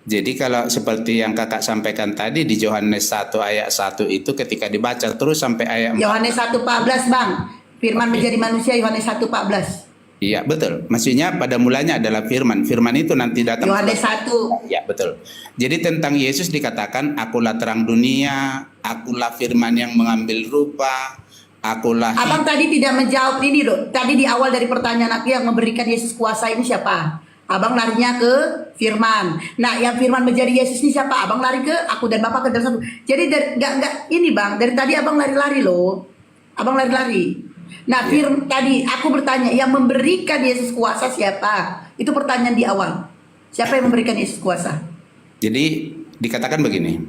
jadi kalau seperti yang kakak sampaikan tadi di Yohanes 1 ayat 1 itu ketika dibaca terus sampai ayat 4. Yohanes 1:14, Bang. Firman menjadi manusia Yohanes 1:14. Iya, betul. Maksudnya pada mulanya adalah firman. Firman itu nanti datang. Yohanes 1. Ya, betul. Jadi tentang Yesus dikatakan akulah terang dunia, akulah firman yang mengambil rupa, akulah. Abang tadi tidak menjawab ini loh. Tadi di awal dari pertanyaan aku yang memberikan Yesus kuasa ini siapa? Abang larinya ke firman. Nah, yang firman menjadi Yesus ini siapa? Abang lari ke aku dan Bapa ke dalam satu. Jadi enggak ini Bang, dari tadi Abang lari-lari loh. Abang lari-lari. Nah, tadi aku bertanya, yang memberikan Yesus kuasa siapa? Itu pertanyaan di awal. Siapa yang memberikan Yesus kuasa? Jadi dikatakan begini,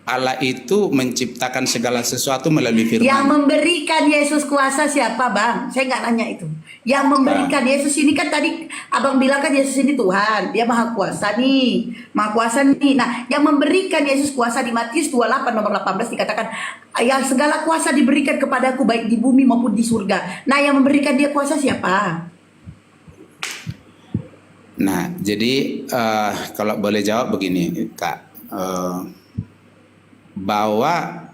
Allah itu menciptakan segala sesuatu melalui firman. Yang memberikan Yesus kuasa siapa, Bang? Saya nggak nanya itu. Yang memberikan Yesus ini kan tadi Abang bilang kan Yesus ini Tuhan, dia maha kuasa nih. Maha kuasa nih. Nah, yang memberikan Yesus kuasa di Matius 28 nomor 18 dikatakan, yang segala kuasa diberikan kepadaku baik di bumi maupun di surga. Nah, yang memberikan dia kuasa siapa? Nah, jadi kalau boleh jawab begini, Kak. Bahwa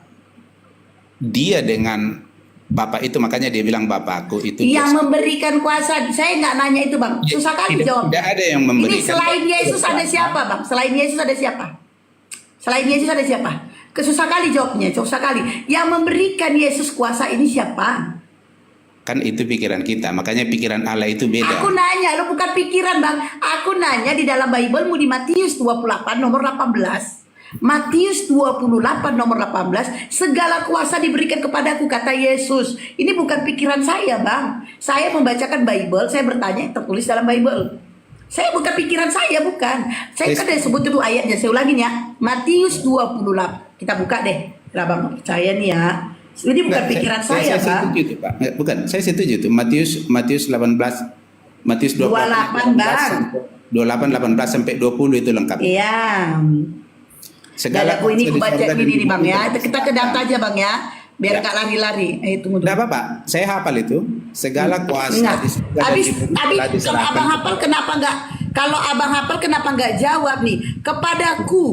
dia dengan Bapak itu, makanya dia bilang Bapakku itu Yang memberikan kuasa. Saya nggak nanya itu, Bang. Susah kali jawab. Tidak ada yang memberikan. Ini selain Yesus ada siapa, Bang? Selain Yesus ada siapa? Selain Yesus ada siapa? Susah kali jawabnya, susah kali. Yang memberikan Yesus kuasa ini siapa? Kan itu pikiran kita, makanya pikiran Allah itu beda. Aku nanya, lo bukan pikiran, Bang. Aku nanya di dalam Bible-mu di Matius 28 nomor 18. Matius 28 nomor 18, segala kuasa diberikan kepadaku, kata Yesus. Ini bukan pikiran saya, Bang. Saya membacakan Bible, saya bertanya tertulis dalam Bible. Saya bukan pikiran saya, bukan. Saya kan udah sebut dulu ayatnya, saya ulangin ya. Matius 28. Kita buka deh. Lah, Bang, percaya nih ya. Ini bukan pikiran saya, Bang. Setuju, Pak. Bukan, saya setuju tuh. Matius 18, Matius 28, Bang. 18 sampai 20 itu lengkap. Iya. Segala Dadaku ini kuasa aku baca di sorga dan ini di nih, Bang bumi. ya. Kita ke data aja, Bang ya. Biar Ya. nggak lari-lari. Tunggu Tidak dulu. apa-apa, saya hafal itu. Segala kuasa Nah, di surga dan habis di bumi telah kalau diserahkan. abang hafal kenapa nggak? Kalau abang hafal kenapa nggak jawab nih? Kepadaku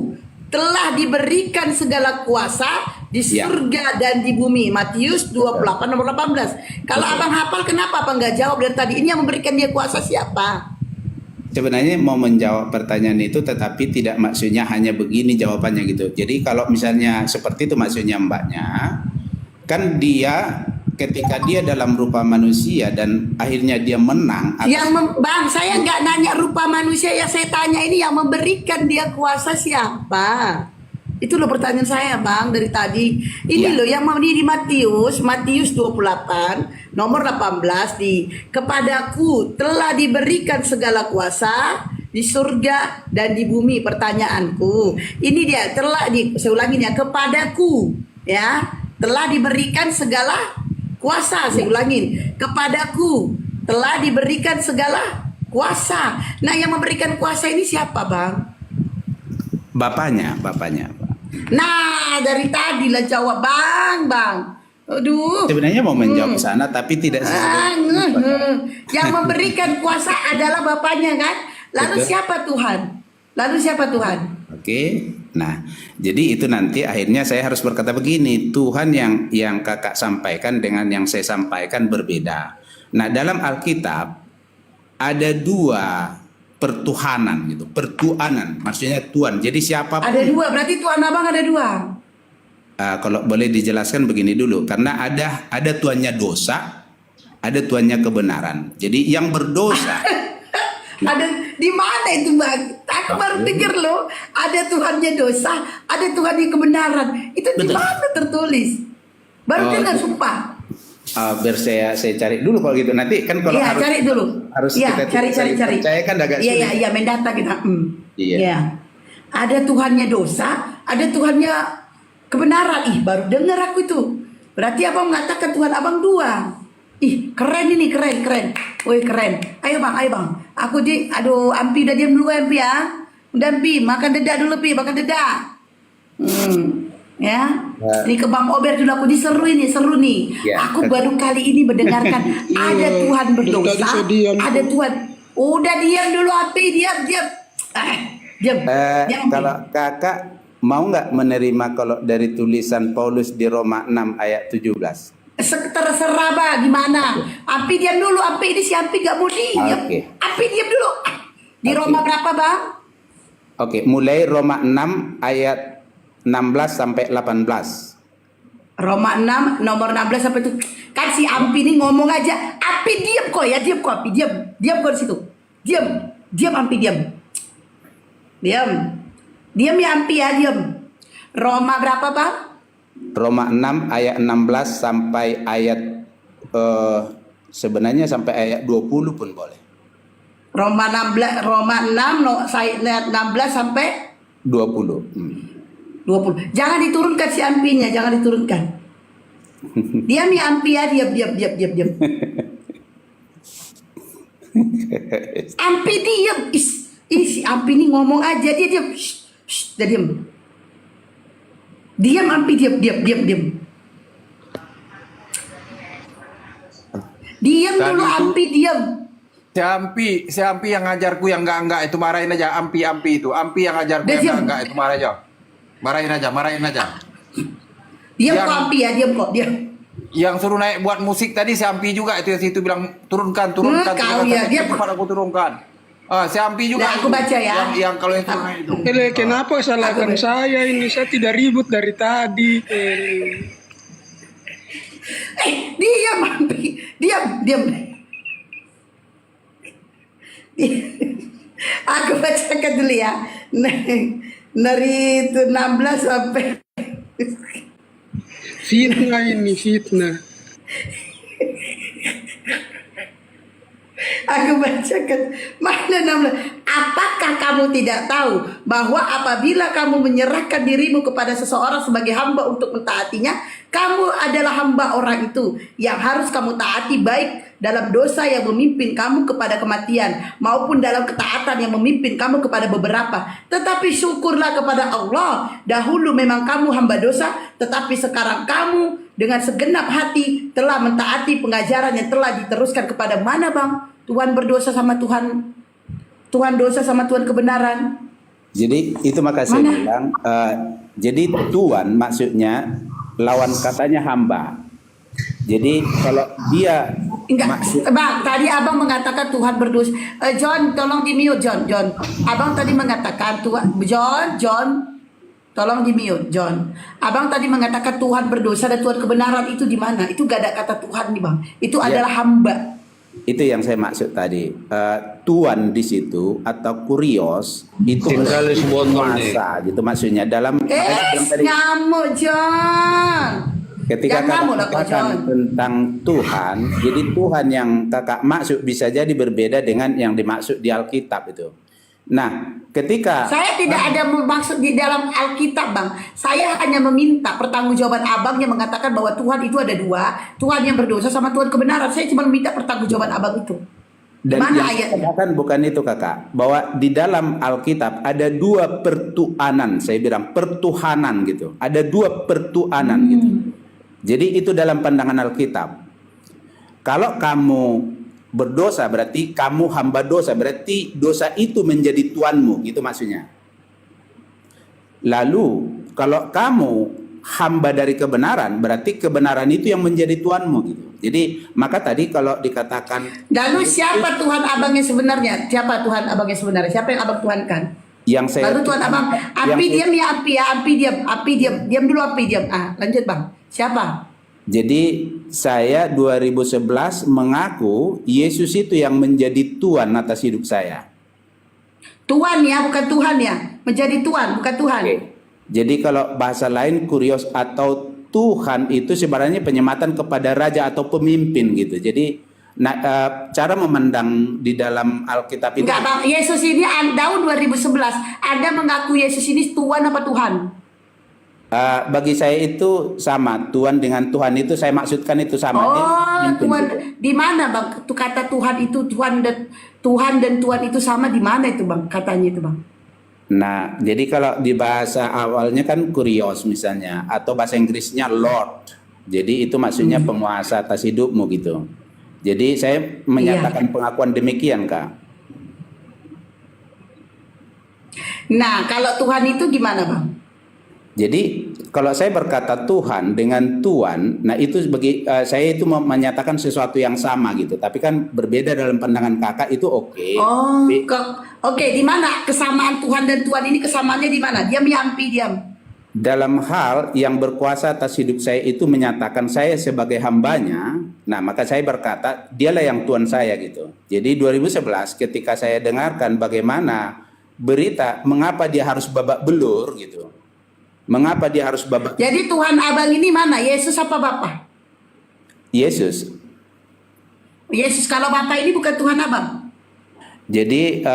telah diberikan segala kuasa di Ya. surga dan di bumi. Matius 28 nomor 18. Kalau abang hafal kenapa abang nggak jawab dari tadi? Ini yang memberikan dia kuasa siapa? Sebenarnya mau menjawab pertanyaan itu, tetapi tidak maksudnya hanya begini jawabannya gitu. Jadi kalau misalnya seperti itu maksudnya mbaknya, kan dia ketika dia dalam rupa manusia dan akhirnya dia menang atas Bang, saya nggak nanya rupa manusia, yang saya tanya ini yang memberikan dia kuasa siapa? Itu loh pertanyaan saya, Bang, dari tadi. Ini Ya. loh yang di Matius 28 nomor 18 di kepadaku telah diberikan segala kuasa di surga dan di bumi. Pertanyaanku, ini dia saya ulangin ya, kepadaku ya telah diberikan segala kuasa. Saya ulangin, kepadaku telah diberikan segala kuasa. Nah, yang memberikan kuasa ini siapa, Bang? bapaknya. Nah, dari tadi lah jawab, Bang. Aduh. Sebenarnya mau menjawab ke sana, tapi tidak sesuai. Yang memberikan kuasa adalah Bapaknya kan? Lalu Betul. siapa Tuhan? Oke. Nah, jadi itu nanti akhirnya saya harus berkata begini, Tuhan yang kakak sampaikan dengan yang saya sampaikan berbeda. Nah, dalam Alkitab ada dua pertuhanan gitu, pertuanan, maksudnya Tuhan. Jadi siapapun. Ada dua, berarti Tuhan Abang ada dua. Kalau boleh dijelaskan begini dulu, karena ada Tuhannya dosa, ada Tuhannya kebenaran. Jadi yang berdosa. Ada di mana itu, Bang? Aku baru pikir loh, ada Tuhannya dosa, ada Tuhannya kebenaran. Itu di Betul. mana tertulis? Baru dengar sumpah. Biar saya cari dulu kalau gitu. Nanti kan kalau Iya, cari dulu. harus Iya, kita cari. percaya kan agak sulit. Iya, mendata kita. Iya. Iya. Ada Tuhannya dosa, ada Tuhannya kebenaran. Ih, baru dengar aku itu. Berarti Abang mengatakan Tuhan Abang dua. Ih, keren ini, keren. Woi, keren. Ayo Bang. Aduh, Ampi udah diam dulu Ampi ya. Udah Ampi, makan dedak dulu Pi, makan dedak. Ya. Ini ke Bang Ober dulu, aku seru nih. Ya. Aku baru kali ini mendengarkan ada Tuhan berdosa, ada Tuhan. Udah diam dulu Ampi, diam. Diam. Kalau kakak mau nggak menerima kalau dari tulisan Paulus di Roma 6 ayat 17? Terserah Bang, gimana? Ampi diam dulu, Ampi ini si Ampi gak mau diam. Oke. Ampi diam dulu. Di Oke. Roma berapa Bang? Oke, mulai Roma 6 ayat 16 sampai 18. Roma 6 nomor 16 sampai itu. Kan si Ampi ini ngomong aja. Ampi diam kok ya, diam kok Ampi, diam. Diam kok di situ. Diam Ampi, diam. Diam ya Ampi ya, diam. Roma berapa Bang? Roma 6 ayat 16 sampai ayat sebenarnya sampai ayat 20 pun boleh. Roma 6 saya lihat 16 sampai 20. 20. Jangan diturunkan si ampinya, jangan diturunkan. Diam ya ampi ya, diam. Ampi diam. Si ampi ini ngomong aja, dia diam. Dia diam. Diam ampi, diam. Diam dulu ampi, diam. Si Ampi yang ngajarku yang enggak itu marahin aja. Ampi itu. Ampi yang ngajarku yang enggak itu marahin aja. Marahin aja. Diam kok ampi ya, diam kok, diam. Yang suruh naik buat musik tadi si Ampi juga itu yang situ bilang turunkan. Kau ya, dia pada aku turunkan. Si Ampi juga. Nah, aku baca ya. Yang kalau yang suruh naik itu. Kenapa salahkan saya ini? Saya tidak ribut dari tadi. Diam ampi, diam. Aku bacakan dulu ya. Dari itu 16 sampai Fitnah ini, fitnah. aku bacakan mana 16. Apakah kamu tidak tahu bahwa apabila kamu menyerahkan dirimu kepada seseorang sebagai hamba untuk mentaatinya, kamu adalah hamba orang itu yang harus kamu taati, baik dalam dosa yang memimpin kamu kepada kematian maupun dalam ketaatan yang memimpin kamu kepada beberapa. Tetapi syukurlah kepada Allah, dahulu memang kamu hamba dosa, tetapi sekarang kamu dengan segenap hati telah mentaati pengajaran yang telah diteruskan kepada mana bang? Tuhan berdosa sama Tuhan dosa sama Tuhan kebenaran. Jadi itu maka saya bilang, jadi Tuhan maksudnya lawan katanya hamba. Jadi kalau dia Bang, tadi abang mengatakan Tuhan berdosa. John, tolong di mute John. Abang tadi mengatakan Tuhan, John, tolong di mute John. Abang tadi mengatakan Tuhan berdosa dan Tuhan kebenaran itu di mana? Itu gak ada kata Tuhan nih bang. Itu adalah hamba. Itu yang saya maksud tadi. Tuan di situ atau kurios itu kuasa gitu maksudnya dalam nyamuk John. Ketika kakak katakan tentang Tuhan, jadi Tuhan yang kakak maksud bisa jadi berbeda dengan yang dimaksud di Alkitab itu. Nah, ketika saya tidak ada maksud di dalam Alkitab, Bang. Saya hanya meminta pertanggungjawaban abang yang mengatakan bahwa Tuhan itu ada dua, Tuhan yang berdosa sama Tuhan kebenaran. Saya cuma minta pertanggungjawaban abang itu. Dan mana yang ayatnya? katakan bukan itu kakak, bahwa di dalam Alkitab ada dua pertuanan, saya bilang pertuhanan gitu. Ada dua pertuanan gitu. Jadi itu dalam pandangan Alkitab. Kalau kamu berdosa berarti kamu hamba dosa, berarti dosa itu menjadi tuanmu, gitu maksudnya. Lalu kalau kamu hamba dari kebenaran, berarti kebenaran itu yang menjadi tuanmu gitu. Jadi maka tadi kalau dikatakan lalu siapa Tuhan abangnya sebenarnya? Siapa Tuhan abangnya sebenarnya? Siapa yang abang tuhankan? Yang saya lalu Tuhan abang, api diam ya, api diam dulu api diam. Lanjut bang, siapa? Jadi saya 2011 mengaku Yesus itu yang menjadi Tuhan atas hidup saya. Tuhan ya, bukan Tuhan ya. Menjadi Tuhan, bukan Tuhan. Okay. Jadi kalau bahasa lain kurios atau Tuhan itu sebenarnya penyematan kepada raja atau pemimpin gitu. Jadi cara memandang di dalam Alkitab itu. Enggak bang, Yesus ini tahun 2011 Anda mengaku Yesus ini Tuhan apa Tuhan? Bagi saya itu sama, Tuhan dengan Tuhan itu saya maksudkan itu sama. Tuhan di mana bang? Itu kata Tuhan itu Tuhan dan Tuhan itu sama di mana itu bang? Katanya itu bang. Nah, jadi kalau di bahasa awalnya kan kurios misalnya, atau bahasa Inggrisnya Lord. Jadi itu maksudnya penguasa atas hidupmu gitu. Jadi saya menyatakan pengakuan demikian kak. Nah, kalau Tuhan itu gimana bang? Jadi kalau saya berkata Tuhan dengan Tuhan, nah itu bagi saya itu menyatakan sesuatu yang sama gitu. Tapi kan berbeda dalam pandangan kakak itu oke. Oke, di mana kesamaan Tuhan dan Tuhan ini kesamaannya di mana? Diam ya ampi diam. Dalam hal yang berkuasa atas hidup saya itu menyatakan saya sebagai hambanya. Nah maka saya berkata dialah yang Tuhan saya gitu. Jadi 2011 ketika saya dengarkan bagaimana berita mengapa dia harus babak belur gitu. Mengapa dia harus babak? Jadi Tuhan abang ini mana? Yesus apa Bapa? Yesus. Yesus, kalau Bapa ini bukan Tuhan abang. Jadi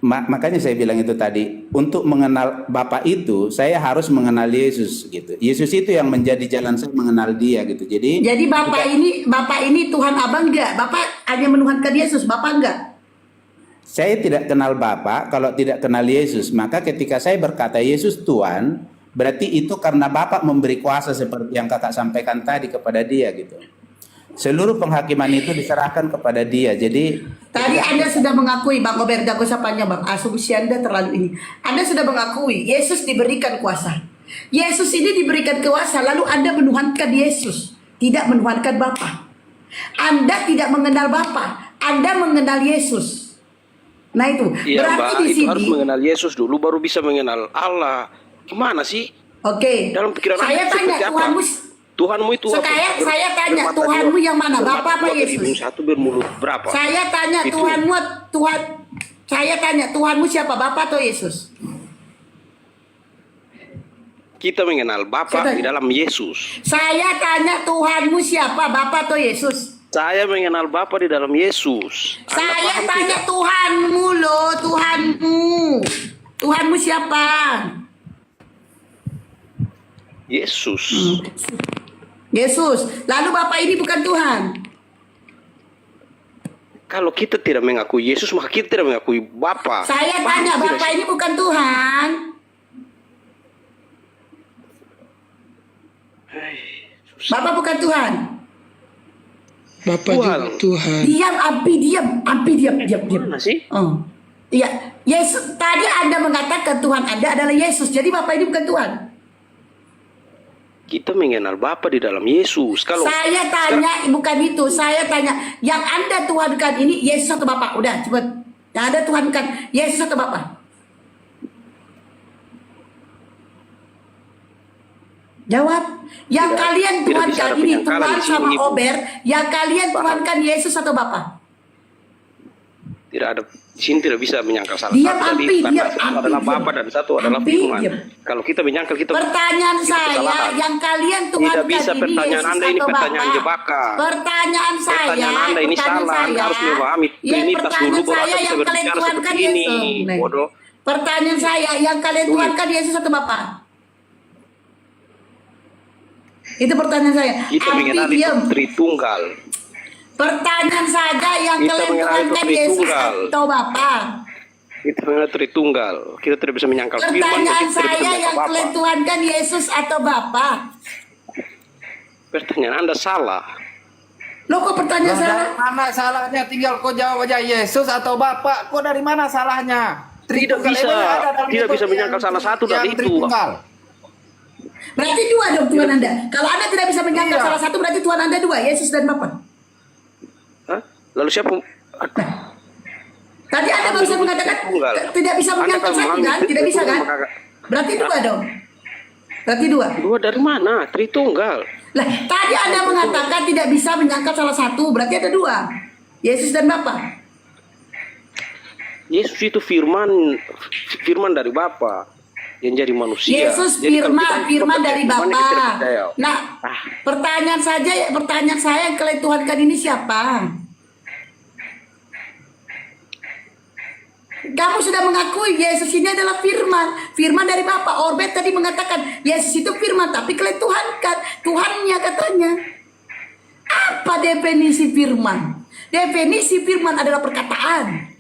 makanya saya bilang itu tadi untuk mengenal Bapa itu saya harus mengenal Yesus gitu. Yesus itu yang menjadi jalan saya mengenal Dia gitu. Jadi Bapak ini Tuhan abang enggak? Bapak hanya menuhankan Yesus, Bapak enggak? saya tidak kenal Bapa kalau tidak kenal Yesus. Maka ketika saya berkata Yesus Tuhan, berarti itu karena Bapa memberi kuasa seperti yang kakak sampaikan tadi kepada Dia gitu. Seluruh penghakiman itu diserahkan kepada Dia. Jadi Tadi Anda sudah mengakui, Bang Robert, jago sapanya Bang, asumsi Anda terlalu ini. Anda sudah mengakui Yesus diberikan kuasa. Yesus ini diberikan kuasa, lalu Anda menuhankan Yesus, tidak menuhankan Bapa. Anda tidak mengenal Bapa, Anda mengenal Yesus. Nah itu, Iya, berarti Mbak, di itu sini. harus mengenal Yesus dulu baru bisa mengenal Allah. Gimana sih? Oke, Dalam pikiran saya Anda tanya seperti apa? Tuhanmu. Tuhanmu itu Saya tanya Tuhanmu yang mana, Bapa apa Yesus? Satu bermulut berapa? Saya tanya Itu. Saya tanya Tuhanmu siapa, Bapa atau Yesus? Kita mengenal Bapa di dalam Yesus. Saya tanya Tuhanmu siapa, Bapa atau Yesus? Saya mengenal Bapa di dalam Yesus. Anda Saya paham tanya tidak? Tuhanmu loh, Tuhanmu. Tuhanmu siapa? Yesus. Yesus. Lalu Bapak ini bukan Tuhan. Kalau kita tidak mengakui Yesus, maka kita tidak mengakui Bapa. Saya Paham tanya tidak Bapak sih? ini bukan Tuhan. Bapak bukan Tuhan. Bapak juga Tuhan. Diam, Ampi diam. Mana sih? Oh. Iya, Yesus. Tadi Anda mengatakan Tuhan Anda adalah Yesus. Jadi Bapak ini bukan Tuhan. Kita mengenal Bapa di dalam Yesus. Kalau Saya tanya bukan itu. Saya tanya yang Anda tuhankan ini Yesus atau Bapak? Udah, cepet. Yang Anda tuhankan Yesus atau Bapak? Jawab. Yang kalian tidak bisa tuhankan ada ini penyangkalan Tuhan di sini, sama Ibu. Ober. Yang kalian Paham. tuhankan Yesus atau Bapak? tidak ada di sini tidak bisa menyangkal salah Diam, satu Ampi, karena diam, satu Ampi, adalah diam. Bapa dan satu adalah Ampi, Firman. diam. Kalau kita menyangkal kita Pertanyaan kita saya, kesalahan. yang kalian tuhankan Tidak bisa ini pertanyaan Yesus Anda ini atau pertanyaan Bapak? jebakan. Pertanyaan saya, Pertanyaan Anda ini pertanyaan salah. Anda harus memahami Trinitas pertanyaan dulu, baru saya Anda bisa yang kalian berbicara tuhankan seperti ini. Yesus. Nah, Bodoh. pertanyaan saya, yang kalian Sulit. tuhankan Yesus atau Bapak? Itu pertanyaan saya. Kita Ampi, mengenal itu diam. Tritunggal. Pertanyaan saja yang Kita kalian mengenal itu tuhankan Yesus Tritunggal. atau Bapak? Kita mengenal Tritunggal. Kita tidak bisa menyangkal Firman. Pertanyaan kita tidak bisa saya menyangkal yang Bapa. kalian tuhankan Yesus atau Bapak? Pertanyaan Anda salah. Loh kok pertanyaan salah? Dari mana salahnya? Tinggal kau jawab aja Yesus atau Bapak. Kok dari mana salahnya? Tidak Tritunggal bisa. emang ada dalam Tidak metode bisa menyangkal yang- salah satu dari yang itu. Tritunggal. Berarti dua dong Tuhan Anda. Kalau Anda tidak bisa menyangkal Iya. salah satu, berarti Tuhan Anda dua, Yesus dan Bapak. Hah? Lalu siapa? Tadi Anda barusan mengatakan Tunggal. tidak bisa Anda menyangkal kan satu memahami kan? Tidak bisa kan? Tunggal. Berarti dua dong. Berarti dua. Dua dari mana? Tritunggal. Lah, tadi Anda mengatakan tidak bisa menyangkal salah satu, berarti ada dua. Yesus dan Bapak. Yesus itu firman dari Bapa yang jadi manusia. Yesus Jadi kalau firman, kita firman percaya dari firman, kita tidak Bapa. percaya. Nah, pertanyaan saya yang kalian tuhankan ini siapa? Kamu sudah mengakui Yesus ini adalah firman. Firman dari Bapa. Orbet tadi mengatakan Yesus itu firman, tapi kalian tuhankan. Tuhannya katanya. Apa definisi firman? Definisi firman adalah perkataan.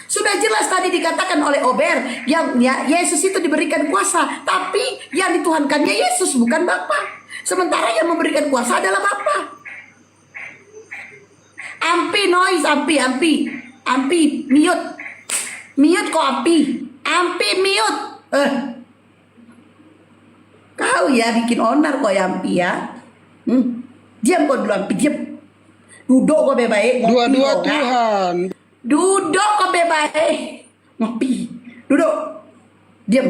Sudah jelas tadi dikatakan oleh Ober yang ya, Yesus itu diberikan kuasa, tapi yang dituhankannya Yesus bukan Bapa. Sementara yang memberikan kuasa adalah Bapa. Ampi noise, Ampi mute. Mute kok Ampi mute. Kau ya bikin onar kok ya Ampi ya. Diam kok dulu Ampi, diam. Duduk kok baik. Dua-dua Tuhan. Duduk kok baik. Ngopi. Duduk. Diam.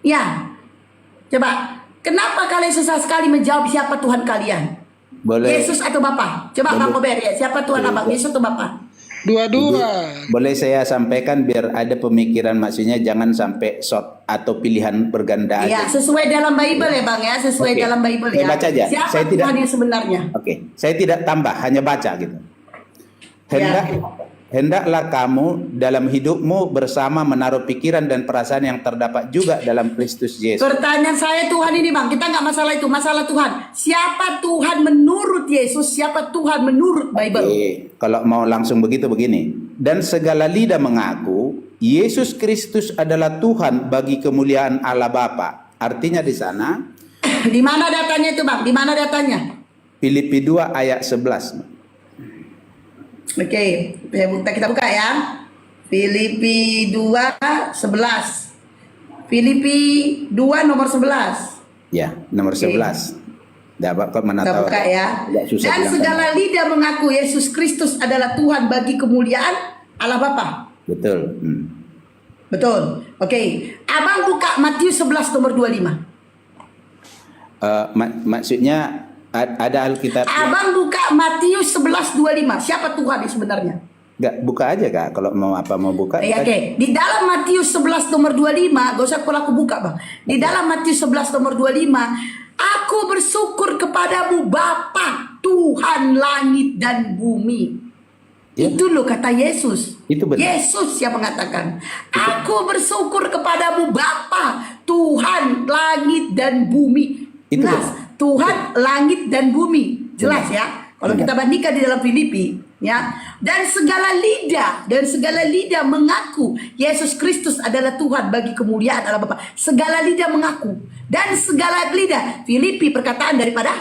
Ya. Coba. Kenapa kalian susah sekali menjawab siapa Tuhan kalian? boleh Yesus atau Bapa? Coba Bang Kober ya. Siapa Tuhan Abang? Yesus atau Bapa? Dua-dua. boleh saya sampaikan biar ada pemikiran, maksudnya jangan sampai short atau pilihan berganda Ya, aja. sesuai dalam Bible ya Bang ya. Sesuai Oke. dalam Bible Saya ya. baca aja. Siapa Saya tidak- Tuhan yang sebenarnya? Oke, saya tidak tambah, hanya baca gitu. Hendak hendaklah kamu dalam hidupmu bersama menaruh pikiran dan perasaan yang terdapat juga dalam Kristus Yesus. Pertanyaan saya Tuhan ini bang, kita nggak masalah itu, masalah Tuhan. Siapa Tuhan menurut Yesus? Siapa Tuhan menurut Bible? Kalau mau langsung begitu begini. Dan segala lidah mengaku Yesus Kristus adalah Tuhan bagi kemuliaan Allah Bapa. Artinya di sana. Di mana datanya itu bang? Di mana datanya? Filipi 2 ayat 11. Oke, kita buka ya. Filipi 2:11. Filipi 2 nomor 11. Ya, nomor 11. Dapat kok mana Kita tahu. buka ya. Susah Dan bilang segala sana. lidah mengaku Yesus Kristus adalah Tuhan bagi kemuliaan Allah Bapa. Betul. Betul. Oke. Abang buka Matius 11 nomor 25. Maksudnya ada Alkitab. Abang buka Matius 11:25. Siapa Tuhan ini sebenarnya? Enggak, buka aja Kak. Kalau mau buka. Ya, oke. Di dalam Matius 11 nomor 25, gak usah aku buka bang. Di dalam Matius 11 nomor 25, aku bersyukur kepadamu Bapa, Tuhan langit dan bumi. Ya. Itu loh kata Yesus. Itu benar. Yesus yang mengatakan, aku bersyukur kepadamu Bapa, Tuhan langit dan bumi. Itu Jelas, Tuhan langit dan bumi. Jelas ya. Kalau kita bandingkan di dalam Filipi, ya. Dan segala lidah mengaku Yesus Kristus adalah Tuhan bagi kemuliaan Allah Bapa. Segala lidah mengaku. Dan segala lidah, Filipi perkataan daripada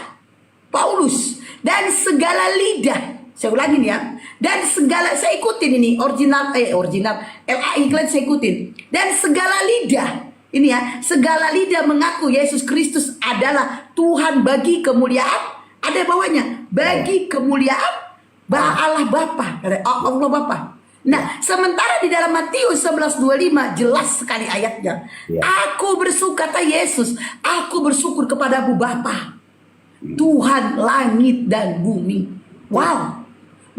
Paulus. Dan segala lidah, saya ulangin ya. Dan segala, saya ikutin ini original LA England saya ikutin. Dan segala lidah, ini ya, segala lidah mengaku Yesus Kristus adalah Tuhan bagi kemuliaan. Ada bawahnya, bagi kemuliaan Allah Bapa, Allah Bapa. Nah, sementara di dalam Matius 11:25 jelas sekali ayatnya. Ya. Aku bersyukur, kata Yesus, aku bersyukur kepadamu Bapa, Tuhan langit dan bumi. Wow.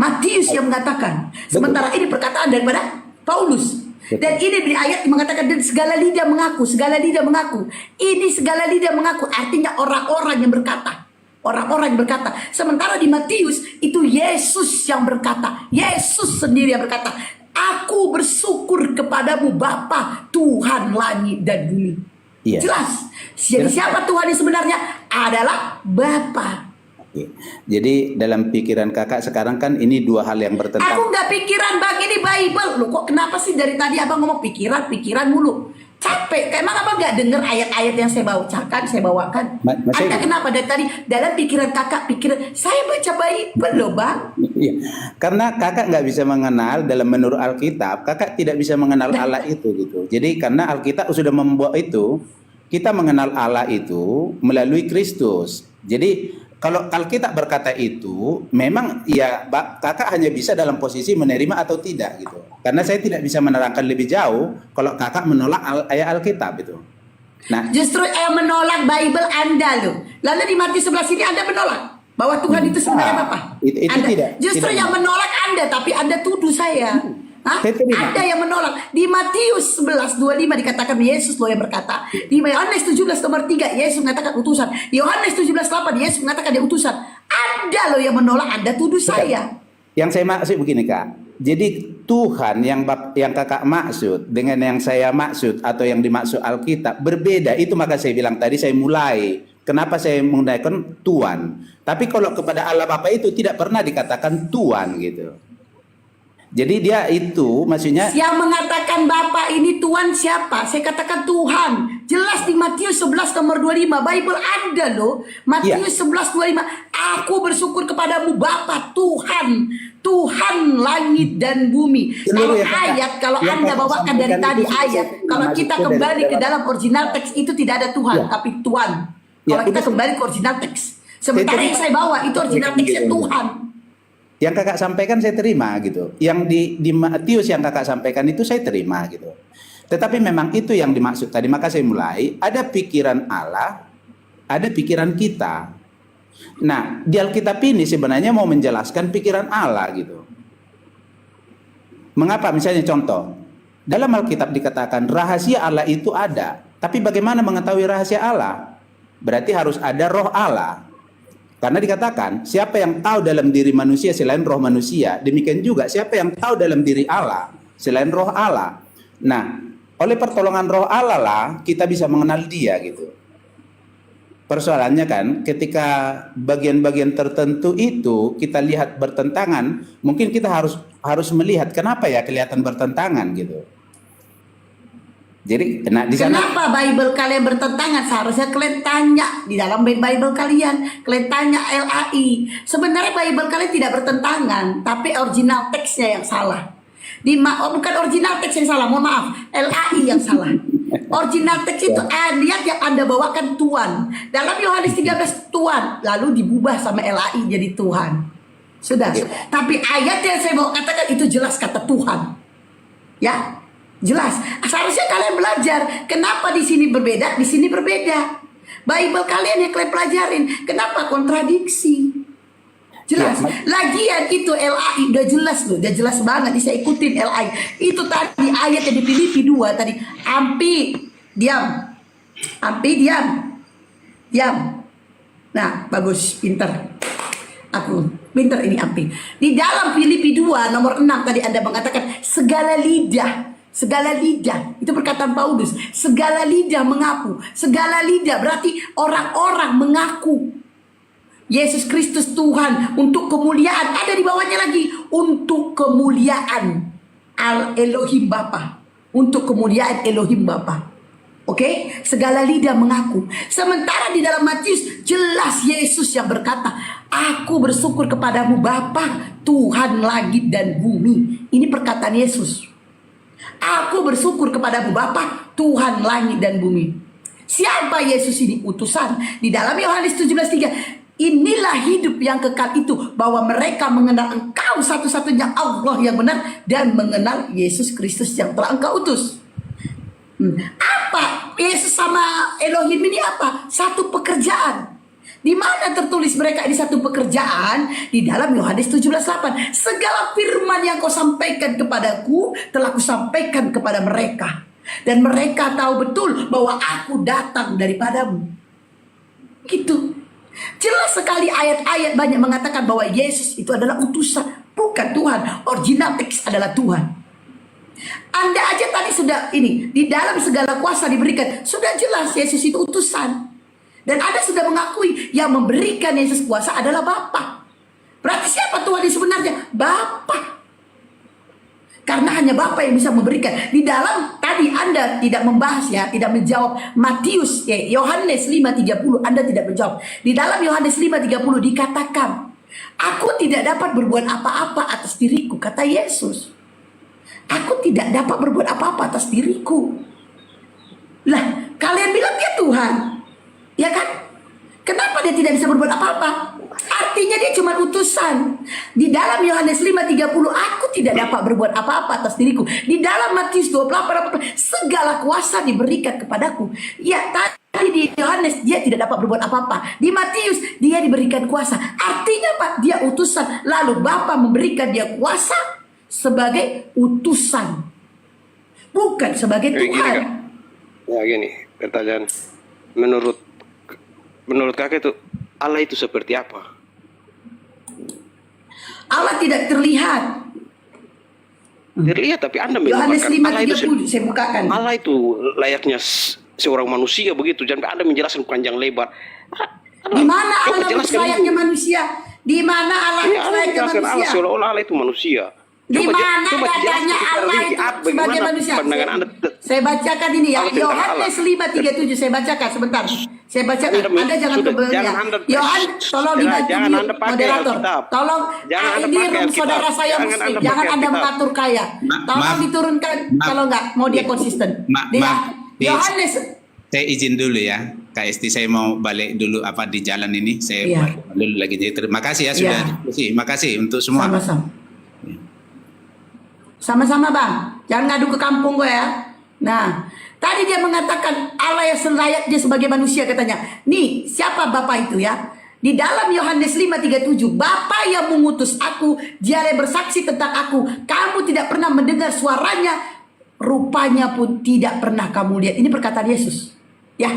Matius yang mengatakan. Sementara ini perkataan daripada Paulus. Dan ini di ayat mengatakan dan segala lidah mengaku, segala lidah mengaku. Ini segala lidah mengaku artinya orang-orang yang berkata. Orang-orang yang berkata. Sementara di Matius itu Yesus yang berkata. Yesus sendiri yang berkata, aku bersyukur kepadamu Bapa, Tuhan langit dan bumi. Iya. Jelas. Jadi siapa Tuhan yang sebenarnya? Adalah Bapa. Oke. Jadi dalam pikiran kakak sekarang kan ini dua hal yang bertentangan. Aku nggak pikiran bang, ini Bible. Loh kok kenapa sih dari tadi abang ngomong pikiran mulu? Capek. Emang abang nggak dengar ayat-ayat yang saya bawakan? Anda kenapa dari tadi dalam pikiran kakak saya baca Bible loh bang. Iya. Karena kakak nggak bisa mengenal dalam menurut Alkitab, kakak tidak bisa mengenal Allah itu gitu. Jadi karena Alkitab sudah membuat itu, kita mengenal Allah itu melalui Kristus. Jadi kalau Alkitab berkata itu, memang ya kakak hanya bisa dalam posisi menerima atau tidak gitu. Karena saya tidak bisa menerangkan lebih jauh kalau kakak menolak ayat Alkitab itu. Nah, justru yang menolak Bible Anda loh. Lalu di Matius 11 ini Anda menolak bahwa Tuhan itu sebenarnya Bapa. Itu Anda, tidak. Justru Tidak. yang menolak Anda, tapi Anda tuduh saya. Hah? Saya terima. Anda yang menolak. Di Matius 11:25 dikatakan Yesus loh yang berkata. Di Yohanes 17 nomor 3 Yesus mengatakan utusan. Yohanes 17:8 Yesus mengatakan dia utusan. Anda loh yang menolak, Anda tuduh saya. Yang saya maksud begini Kak. Jadi Tuhan yang kakak maksud dengan yang saya maksud atau yang dimaksud Alkitab berbeda. Itu maka saya bilang tadi saya mulai. Kenapa saya menggunakan Tuhan? Tapi kalau kepada Allah Bapa itu tidak pernah dikatakan Tuhan gitu. Jadi dia itu maksudnya yang mengatakan Bapa ini Tuhan siapa? Saya katakan Tuhan. Jelas di Matius 11 nomor 25 Bible ada loh. Matius 11:25 aku bersyukur kepadamu Bapa Tuhan, Tuhan langit dan bumi. Kalau ayat kalau Anda bawakan dari tadi ayat, kalau kita kembali ke dalam original teks itu tidak ada Tuhan, tapi Tuhan. Kalau kita kembali ke original teks. Sementara yang saya bawa itu original teksnya Tuhan. Yang kakak sampaikan saya terima gitu. Yang di Matius yang kakak sampaikan itu saya terima gitu. Tetapi memang itu yang dimaksud tadi. Maka saya mulai ada pikiran Allah, ada pikiran kita. Nah di Alkitab ini sebenarnya mau menjelaskan pikiran Allah gitu. Mengapa? Misalnya contoh. Dalam Alkitab dikatakan rahasia Allah itu ada. Tapi bagaimana mengetahui rahasia Allah? Berarti harus ada roh Allah. Karena dikatakan, siapa yang tahu dalam diri manusia selain roh manusia, demikian juga siapa yang tahu dalam diri Allah selain roh Allah. Nah, oleh pertolongan roh Allah lah kita bisa mengenal dia gitu. Persoalannya kan ketika bagian-bagian tertentu itu kita lihat bertentangan, mungkin kita harus melihat kenapa ya kelihatan bertentangan gitu. Jadi, nah di sana Kenapa Bible kalian bertentangan? Seharusnya kalian tanya di dalam Bible kalian tanya LAI. Sebenarnya Bible kalian tidak bertentangan, tapi original teksnya yang salah. Bukan original teks yang salah, mohon maaf, LAI yang salah. Original teks itu ayat yang Anda bawakan Tuhan. Dalam Yohanes 13 Tuhan, lalu diubah sama LAI jadi Tuhan. Sudah. Tapi ayat yang saya mau katakan itu jelas kata Tuhan. Ya. Jelas, seharusnya kalian belajar kenapa di sini berbeda, di sini berbeda. Bible kalian yang kalian pelajarin, kenapa kontradiksi? Jelas. Lagian itu LAI udah jelas loh, udah jelas banget. Saya ikutin LAI. Itu tadi ayat yang di Filipi 2 tadi. Ampi, diam. Ampi, diam. Diam. Nah, bagus, pinter. Aku pinter ini Ampi. Di dalam Filipi 2 nomor 6 tadi Anda mengatakan segala lidah, itu perkataan Paulus. Segala lidah mengaku. Segala lidah berarti orang-orang mengaku Yesus Kristus Tuhan untuk kemuliaan. Ada di bawahnya lagi, untuk kemuliaan Elohim Bapa. Untuk kemuliaan Elohim Bapa. Oke, segala lidah mengaku. Sementara di dalam Matius jelas Yesus yang berkata, aku bersyukur kepadamu Bapa, Tuhan langit dan bumi. Ini perkataan Yesus. Aku bersyukur kepadamu Bapa, Tuhan langit dan bumi. Siapa Yesus ini? Utusan. Di dalam Yohanes 17:3, inilah hidup yang kekal itu, bahwa mereka mengenal Engkau satu-satunya Allah yang benar, dan mengenal Yesus Kristus yang telah Engkau utus. Apa Yesus sama Elohim ini apa? Satu pekerjaan. Di mana tertulis mereka di satu pekerjaan? Di dalam Yohanes 17:8. Segala firman yang kau sampaikan kepadaku telah kusampaikan kepada mereka, dan mereka tahu betul bahwa aku datang daripadamu. Gitu. Jelas sekali ayat-ayat banyak mengatakan bahwa Yesus itu adalah utusan, bukan Tuhan. Original teks adalah Tuhan. Anda aja tadi sudah ini, di dalam segala kuasa diberikan, sudah jelas Yesus itu utusan. Dan Anda sudah mengakui yang memberikan Yesus kuasa adalah Bapa. Berarti siapa Tuhan yang sebenarnya? Bapa. Karena hanya Bapa yang bisa memberikan. Di dalam tadi Anda tidak membahas ya, tidak menjawab Matius, Yohanes 5:30, Anda tidak menjawab. Di dalam Yohanes 5:30 dikatakan, aku tidak dapat berbuat apa-apa atas diriku, kata Yesus. Aku tidak dapat berbuat apa-apa atas diriku. Lah, kalian bilang dia Tuhan. Ya kan? Kenapa dia tidak bisa berbuat apa-apa? Artinya dia cuma utusan. Di dalam Yohanes 5:30, aku tidak dapat berbuat apa-apa atas diriku. Di dalam Matius 28, segala kuasa diberikan kepadaku. Ya, tadi di Yohanes dia tidak dapat berbuat apa-apa. Di Matius dia diberikan kuasa. Artinya Pak, dia utusan. Lalu Bapa memberikan dia kuasa sebagai utusan, bukan sebagai Tuhan. Ya gini, pertanyaan. Menurut kakek itu Allah itu seperti apa? Allah tidak terlihat. Terlihat, tapi Anda Yohanes mengatakan Allah itu 5:30 saya bukakan. Allah itu layaknya seorang manusia begitu. Jangan Anda menjelaskan panjang lebar. Di mana Coba Allah jelaskan layaknya dulu. manusia? Di mana Allah Ya, Allah layaknya menjelaskan manusia? Allah seolah-olah Allah itu manusia. Di mana coba katanya jelaskan Allah rinci itu apa, sebagai bagaimana manusia? pandangan Anda. Saya bacakan ini ya, Allah tentang Yohanes 5:37 saya bacakan sebentar. Saya bacakan. Anda jangan Sudah, kebelia. jangan Anda Yohanes, tolong dibantu jangan dulu, Anda pakai moderator. Alkitab. Tolong, Jangan Anda ini pakai room Alkitab. saudara saya Jangan Muslim. Anda Jangan pakai Anda Alkitab. mengatur kaya. Tolong maaf. diturunkan kalau enggak mau dia konsisten. Dia Yohanes. Saya izin dulu ya, Kak Esti, saya mau balik dulu apa di jalan ini. Saya Iya. balik dulu lagi. Jadi terima kasih ya sudah Iya. diskusi. Makasih untuk semua. Sama-sama. Sama-sama Bang, jangan ngadu ke kampung gue ya. Nah, tadi dia mengatakan Allah yang selayaknya sebagai manusia katanya. Nih, siapa Bapak itu ya? Di dalam Yohanes 5:37, Bapa yang mengutus aku, dia yang bersaksi tentang aku. Kamu tidak pernah mendengar suaranya, rupanya pun tidak pernah kamu lihat. Ini perkataan Yesus. Ya,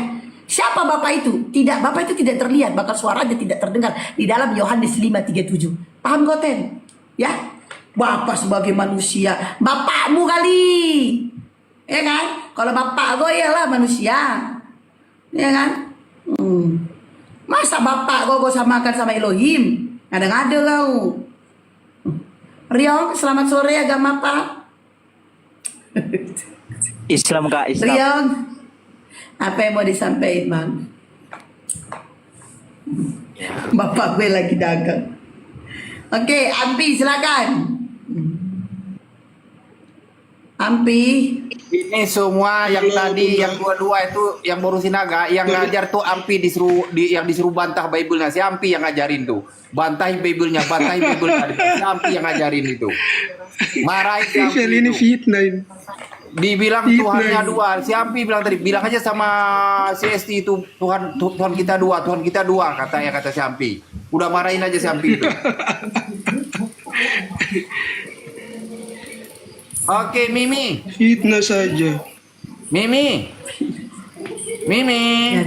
Siapa Bapak itu? Tidak, Bapak itu tidak terlihat, bahkan suaranya tidak terdengar di dalam Yohanes 5:37. Paham Goten? Ya? Bapak sebagai manusia, bapakmu kali. Ya kan? Kalau bapak gue ialah manusia. Ya kan? Masa bapak gue samakan sama Elohim? Ada-ada kau. Riong, selamat sore, agama apa? Islam Kak, Islam. Riong, apa yang mau disampaikan, Bang? Bapak gue lagi dagang. Oke, Ampi silakan. Ampi. Ini semua yang tadi yang dua-dua itu yang ngurusin naga, yang ngajar tuh Ampi yang disuruh bantah Bible-nya. Si Ampi yang ngajarin tuh. Bantahi Bible-nya, bantahi Bible-nya. Si Ampi yang ngajarin itu. Marahin si Ampi ini fitnah ini. Dibilang Tuhannya dua. Si Ampi bilang tadi, bilang aja sama si Esti itu Tuhan kita dua, Tuhan kita dua, kata si Ampi. Udah marahin aja si Ampi itu. Oke, Mimi. Fitnah saja. Mimi. Ya,